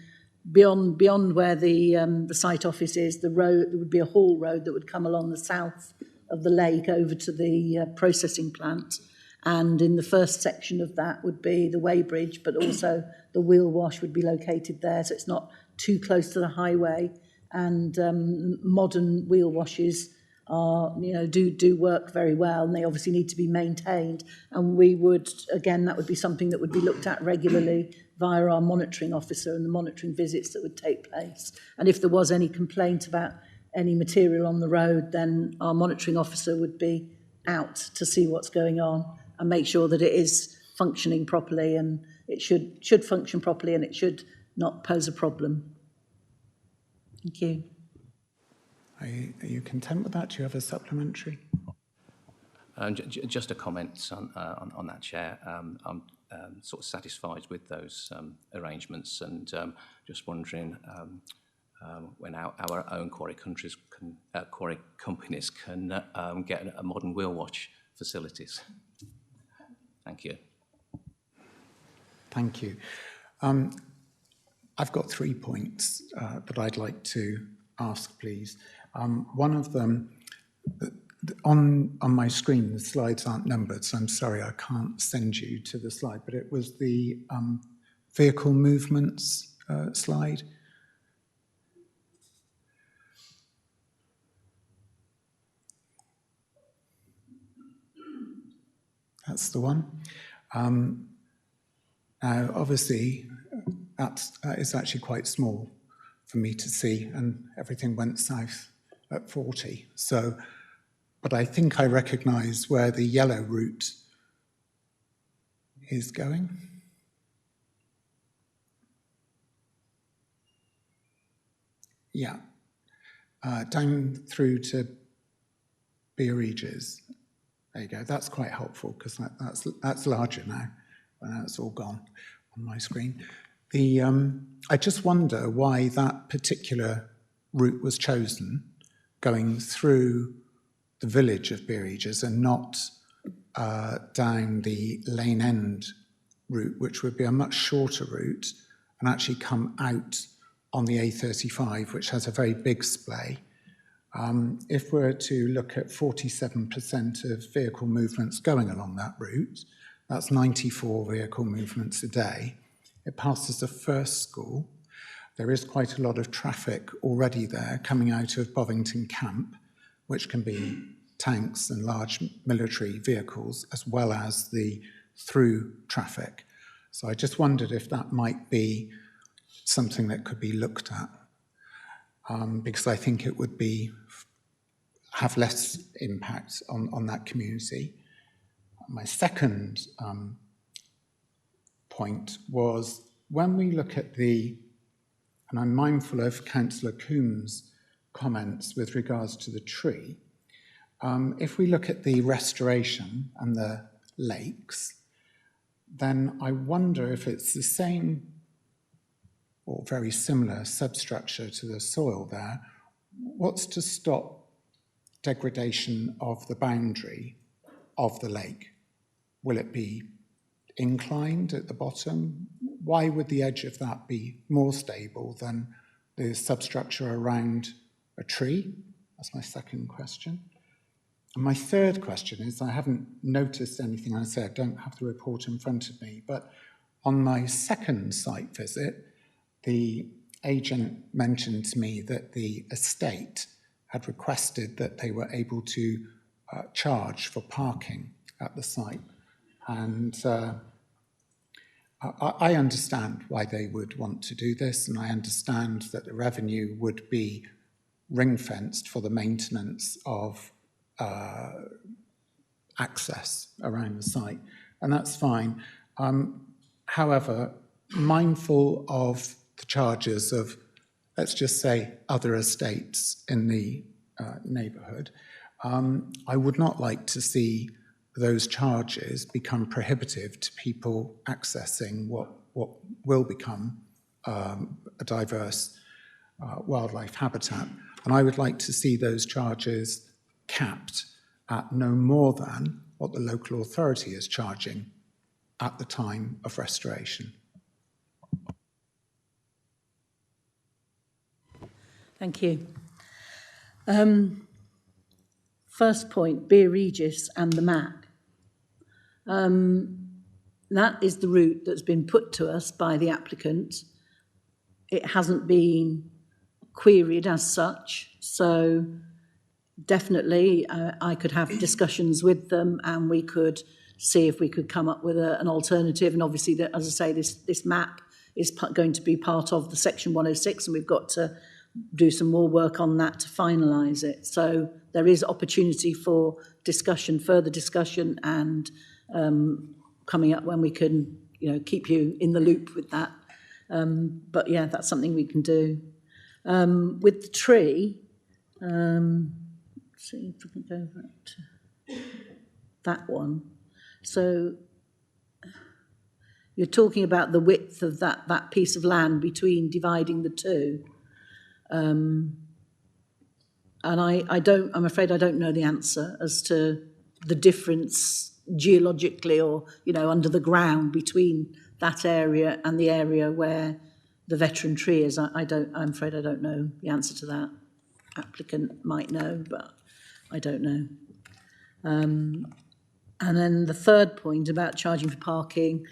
E: beyond where the site office is. The road, there would be a haul road that would come along the south of the lake over to the processing plant. And in the first section of that would be the weighbridge, but also the wheel wash would be located there, so it's not too close to the highway. And modern wheel washes are, do work very well, and they obviously need to be maintained. And we would, again, that would be something that would be looked at regularly via our monitoring officer and the monitoring visits that would take place. And if there was any complaint about any material on the road, then our monitoring officer would be out to see what's going on and make sure that it is functioning properly, and it should function properly, and it should not pose a problem. Thank you.
A: Are you content with that? Do you have a supplementary?
U: Just a comment on that, Chair. I'm sort of satisfied with those arrangements, and just wondering when our own quarry companies can get a modern wheel wash facilities. Thank you.
A: Thank you. I've got 3 points that I'd like to ask, please. One of them, on my screen, the slides aren't numbered, so I'm sorry I can't send you to the slide, but it was the vehicle movements slide. That's the one. Now, obviously, that is actually quite small for me to see, and everything went south at 40. So, but I think I recognise where the yellow route is going. Yeah, down through to Beeridges. There you go. That's quite helpful because that's larger now. Well, now it's all gone on my screen. I just wonder why that particular route was chosen, going through the village of Beeridges and not down the Lane End route, which would be a much shorter route and actually come out on the A35, which has a very big splay. If we're to look at 47% of vehicle movements going along that route, that's 94 vehicle movements a day. It passes the first school. There is quite a lot of traffic already there coming out of Bovington Camp, which can be tanks and large military vehicles, as well as the through traffic. So I just wondered if that might be something that could be looked at, because I think it would have less impact on that community. My second point was when we look at and I'm mindful of Councillor Coombs' comments with regards to the tree, if we look at the restoration and the lakes, then I wonder if it's the same or very similar substructure to the soil there. What's to stop degradation of the boundary of the lake? Will it be inclined at the bottom? Why would the edge of that be more stable than the substructure around a tree? That's my second question. And my third question is, I haven't noticed anything, I say I don't have the report in front of me, but on my second site visit, the agent mentioned to me that the estate had requested that they were able to charge for parking at the site. And I understand why they would want to do this, and I understand that the revenue would be ring-fenced for the maintenance of access around the site, and that's fine. However, mindful of the charges of, let's just say, other estates in the neighbourhood, I would not like to see those charges become prohibitive to people accessing what will become a diverse wildlife habitat. And I would like to see those charges capped at no more than what the local authority is charging at the time of restoration.
E: Thank you. First point, Beer Regis and the map. That is the route that's been put to us by the applicant. It hasn't been queried as such, so definitely I could have discussions with them and we could see if we could come up with an alternative. And obviously, as I say, this map is going to be part of the Section 106, and we've got to do some more work on that to finalise it. So there is opportunity for discussion, further discussion, and coming up when we can, keep you in the loop with that. But yeah, that's something we can do. With the tree, let's see if we can go back to that one. So you're talking about the width of that piece of land between dividing the two. And I'm afraid I don't know the answer as to the difference geologically or, under the ground between that area and the area where the veteran tree is. I'm afraid I don't know the answer to that. Applicant might know, but I don't know. And then the third point about charging for parking,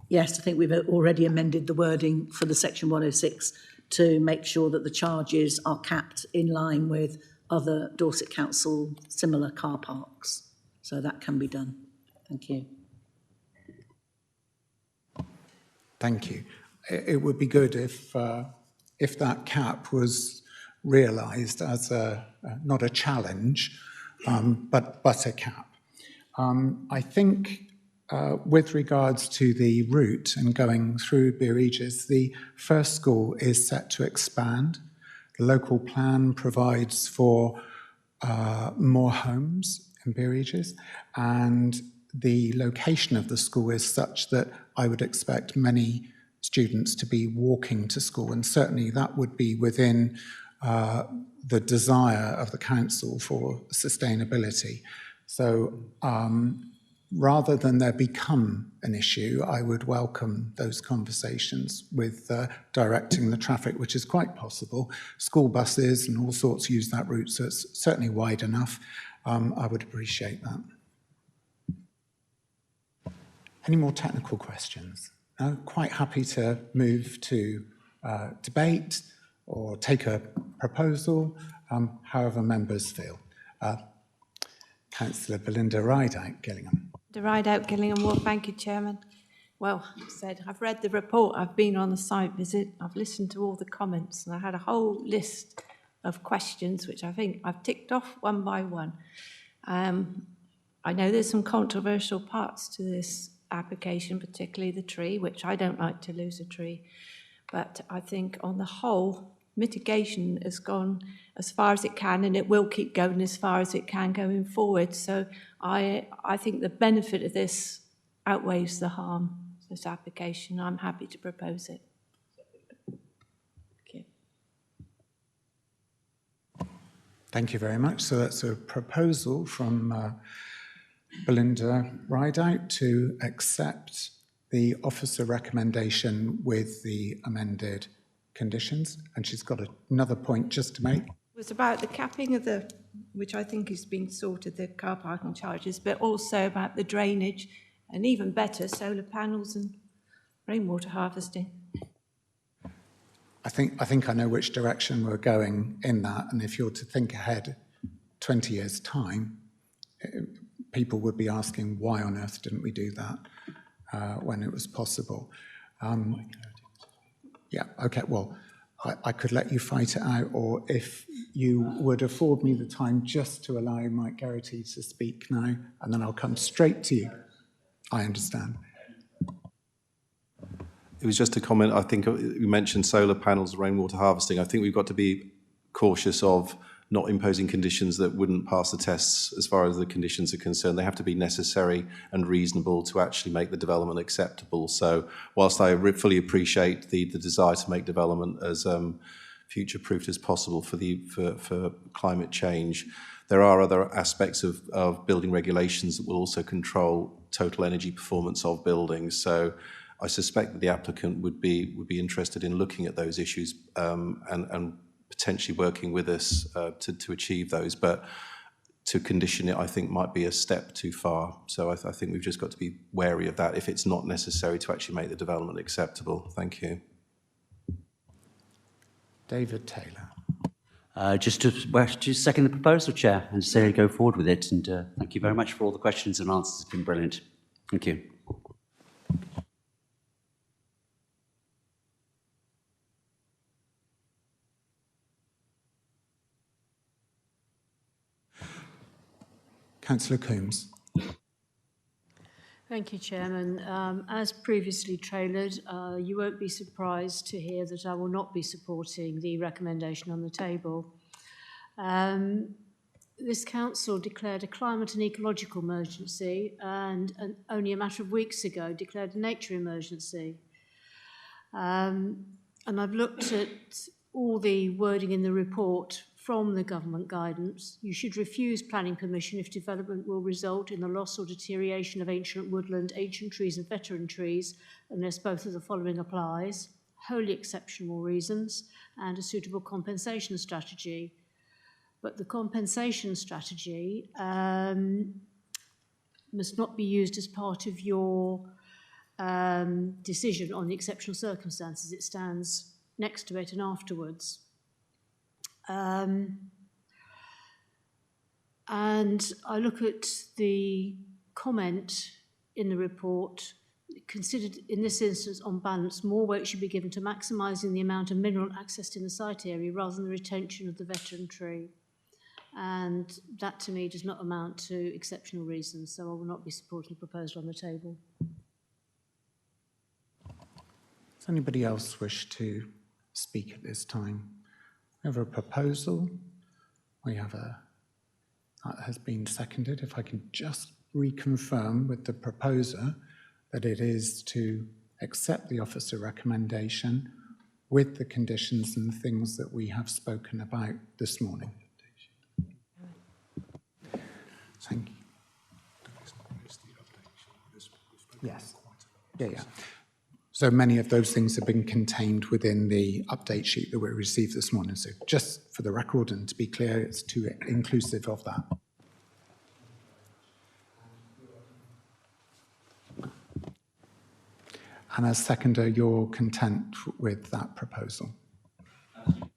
E: yes, I think we've already amended the wording for the Section 106 to make sure that the charges are capped in line with other Dorset Council similar car parks. So that can be done. Thank you.
A: Thank you. It would be good if that cap was realised as not a challenge, but a cap. I think with regards to the route and going through Beer Regis, the first school is set to expand. The local plan provides for more homes in Beer Regis, and the location of the school is such that I would expect many students to be walking to school, and certainly that would be within the desire of the council for sustainability. So rather than there become an issue, I would welcome those conversations with directing the traffic, which is quite possible. School buses and all sorts use that route, so it's certainly wide enough. I would appreciate that. Any more technical questions? No? Quite happy to move to debate or take a proposal, however members feel. Councillor Belinda Rideout, Gillingham.
Q: The Rideout, Gillingham Ward. Thank you, Chairman. Well, I said, I've read the report, I've been on the site visit, I've listened to all the comments, and I had a whole list of questions, which I think I've ticked off one by one. I know there's some controversial parts to this application, particularly the tree, which I don't like to lose a tree. But I think on the whole, mitigation has gone as far as it can, and it will keep going as far as it can going forward. So I think the benefit of this outweighs the harm of this application. I'm happy to propose it. Thank you.
A: Thank you very much. So that's a proposal from Belinda Rideout to accept the officer recommendation with the amended conditions. And she's got another point just to make.
Q: It was about the capping of the, which I think is being sorted, the car parking charges, but also about the drainage and even better, solar panels and rainwater harvesting.
A: I think I know which direction we're going in that, and if you're to think ahead 20 years' time, people would be asking, why on earth didn't we do that when it was possible? Yeah, okay, well, I could let you fight it out, or if you would afford me the time just to allow Mike Geraghty to speak now, and then I'll come straight to you. I understand.
N: It was just a comment. I think you mentioned solar panels, rainwater harvesting. I think we've got to be cautious of not imposing conditions that wouldn't pass the tests as far as the conditions are concerned. They have to be necessary and reasonable to actually make the development acceptable. So whilst I fully appreciate the desire to make development as future-proofed as possible for climate change, there are other aspects of building regulations that will also control total energy performance of buildings. So I suspect that the applicant would be interested in looking at those issues and potentially working with us to achieve those. But to condition it, I think, might be a step too far. So I think we've just got to be wary of that if it's not necessary to actually make the development acceptable. Thank you.
A: David Taylor.
O: Just to second the proposal, Chair, and say go forward with it. And thank you very much for all the questions and answers. It's been brilliant. Thank you.
A: Councillor Coombs.
R: Thank you, Chairman. As previously trailered, you won't be surprised to hear that I will not be supporting the recommendation on the table. This council declared a climate and ecological emergency and only a matter of weeks ago declared a nature emergency. And I've looked at all the wording in the report from the government guidance. You should refuse planning permission if development will result in the loss or deterioration of ancient woodland, ancient trees and veteran trees, unless both of the following applies: wholly exceptional reasons and a suitable compensation strategy. But the compensation strategy must not be used as part of your decision on the exceptional circumstances. It stands next to it and afterwards. And I look at the comment in the report, considered in this instance on balance, more weight should be given to maximising the amount of mineral accessed in the site area rather than the retention of the veteran tree. And that to me does not amount to exceptional reasons, so I will not be supporting the proposal on the table.
A: Does anybody else wish to speak at this time? We have a proposal. We have that has been seconded. If I can just reconfirm with the proposer that it is to accept the officer recommendation with the conditions and things that we have spoken about this morning. Thank you. Yes. Yeah. So many of those things have been contained within the update sheet that we received this morning. So just for the record and to be clear, it's too inclusive of that. And as seconder, you're content with that proposal?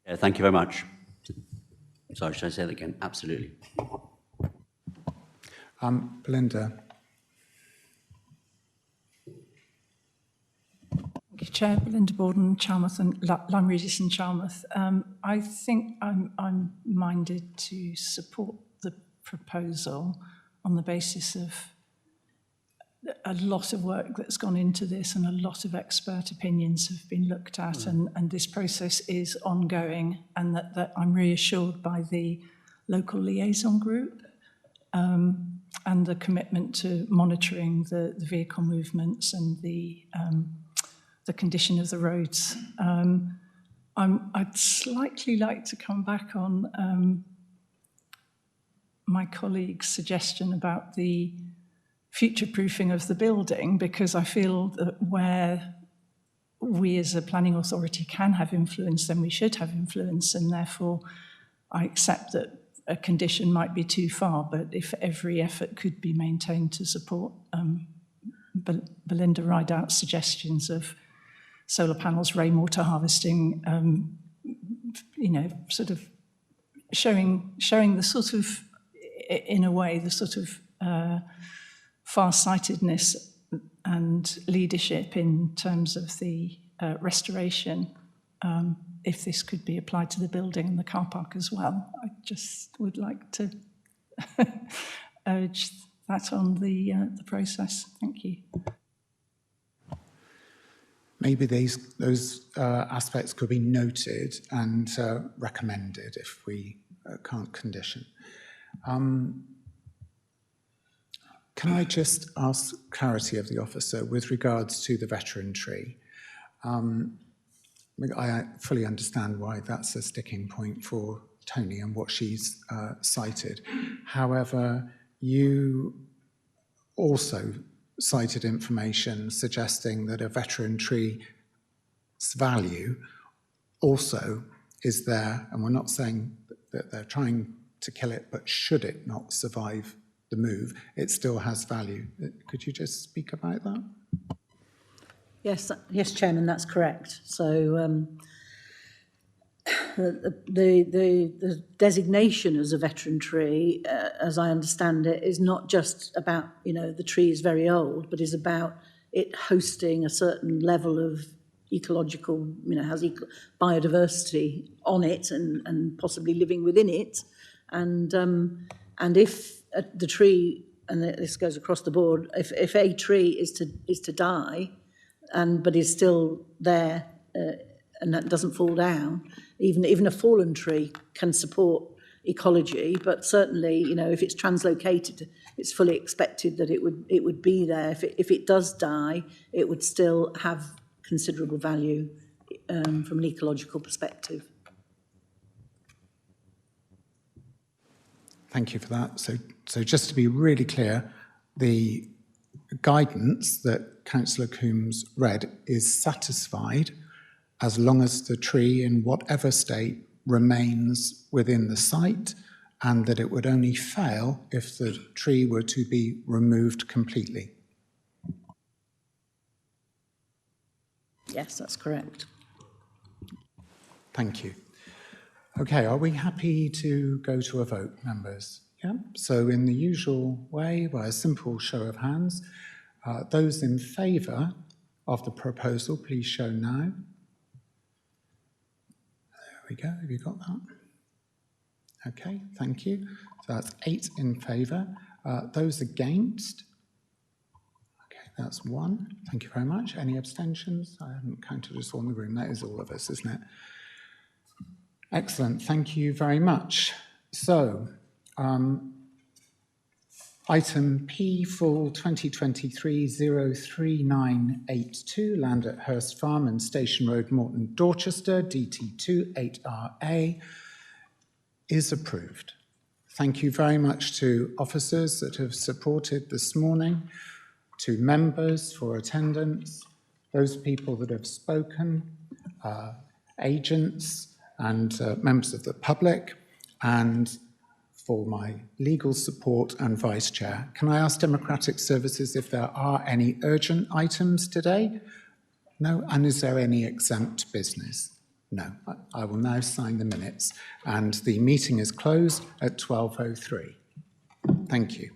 O: Yeah, thank you very much. Sorry, should I say that again? Absolutely.
A: Belinda.
T: Thank you, Chair. Belinda Borden, Charmouth and Lyme Regis and Charmouth. I think I'm minded to support the proposal on the basis of a lot of work that's gone into this and a lot of expert opinions have been looked at, and this process is ongoing, and that I'm reassured by the local liaison group and the commitment to monitoring the vehicle movements and the condition of the roads. I'd slightly like to come back on my colleague's suggestion about the future-proofing of the building, because I feel that where we as a planning authority can have influence, then we should have influence, and therefore I accept that a condition might be too far, but if every effort could be maintained to support Belinda Rideout's suggestions of solar panels, rainwater harvesting, sort of showing the sort of, in a way, the sort of far-sightedness and leadership in terms of the restoration, if this could be applied to the building and the car park as well. I just would like to urge that on the process. Thank you.
A: Maybe those aspects could be noted and recommended if we can't condition. Can I just ask clarity of the officer with regards to the veteran tree? I fully understand why that's a sticking point for Tony and what she's cited. However, you also cited information suggesting that a veteran tree's value also is there, and we're not saying that they're trying to kill it, but should it not survive the move, it still has value. Could you just speak about that?
E: Yes, Chairman, that's correct. So the designation as a veteran tree, as I understand it, is not just about, the tree is very old, but is about it hosting a certain level of ecological, has biodiversity on it and possibly living within it. And if the tree, and this goes across the board, if a tree is to die, but is still there and that doesn't fall down, even a fallen tree can support ecology. But certainly, if it's translocated, it's fully expected that it would be there. If it does die, it would still have considerable value from an ecological perspective.
A: Thank you for that. So just to be really clear, the guidance that Councillor Coombs read is satisfied as long as the tree, in whatever state, remains within the site, and that it would only fail if the tree were to be removed completely.
E: Yes, that's correct.
A: Thank you. Okay, are we happy to go to a vote, members? Yeah, so in the usual way, by a simple show of hands, those in favour of the proposal, please show now. There we go, have you got that? Okay, thank you. So that's 8 in favour. Those against? Okay, that's 1. Thank you very much. Any abstentions? I haven't counted us all in the room. That is all of us, isn't it? Excellent, thank you very much. So, item P, full 2023-03982, land at Hurst Farm and Station Road, Morton, Dorchester, DT2 8RA, is approved. Thank you very much to officers that have supported this morning, to members for attendance, those people that have spoken, agents, and members of the public, and for my legal support and Vice Chair. Can I ask Democratic Services if there are any urgent items today? No? And is there any exempt business? No. I will now sign the minutes, and the meeting is closed at 12:03. Thank you.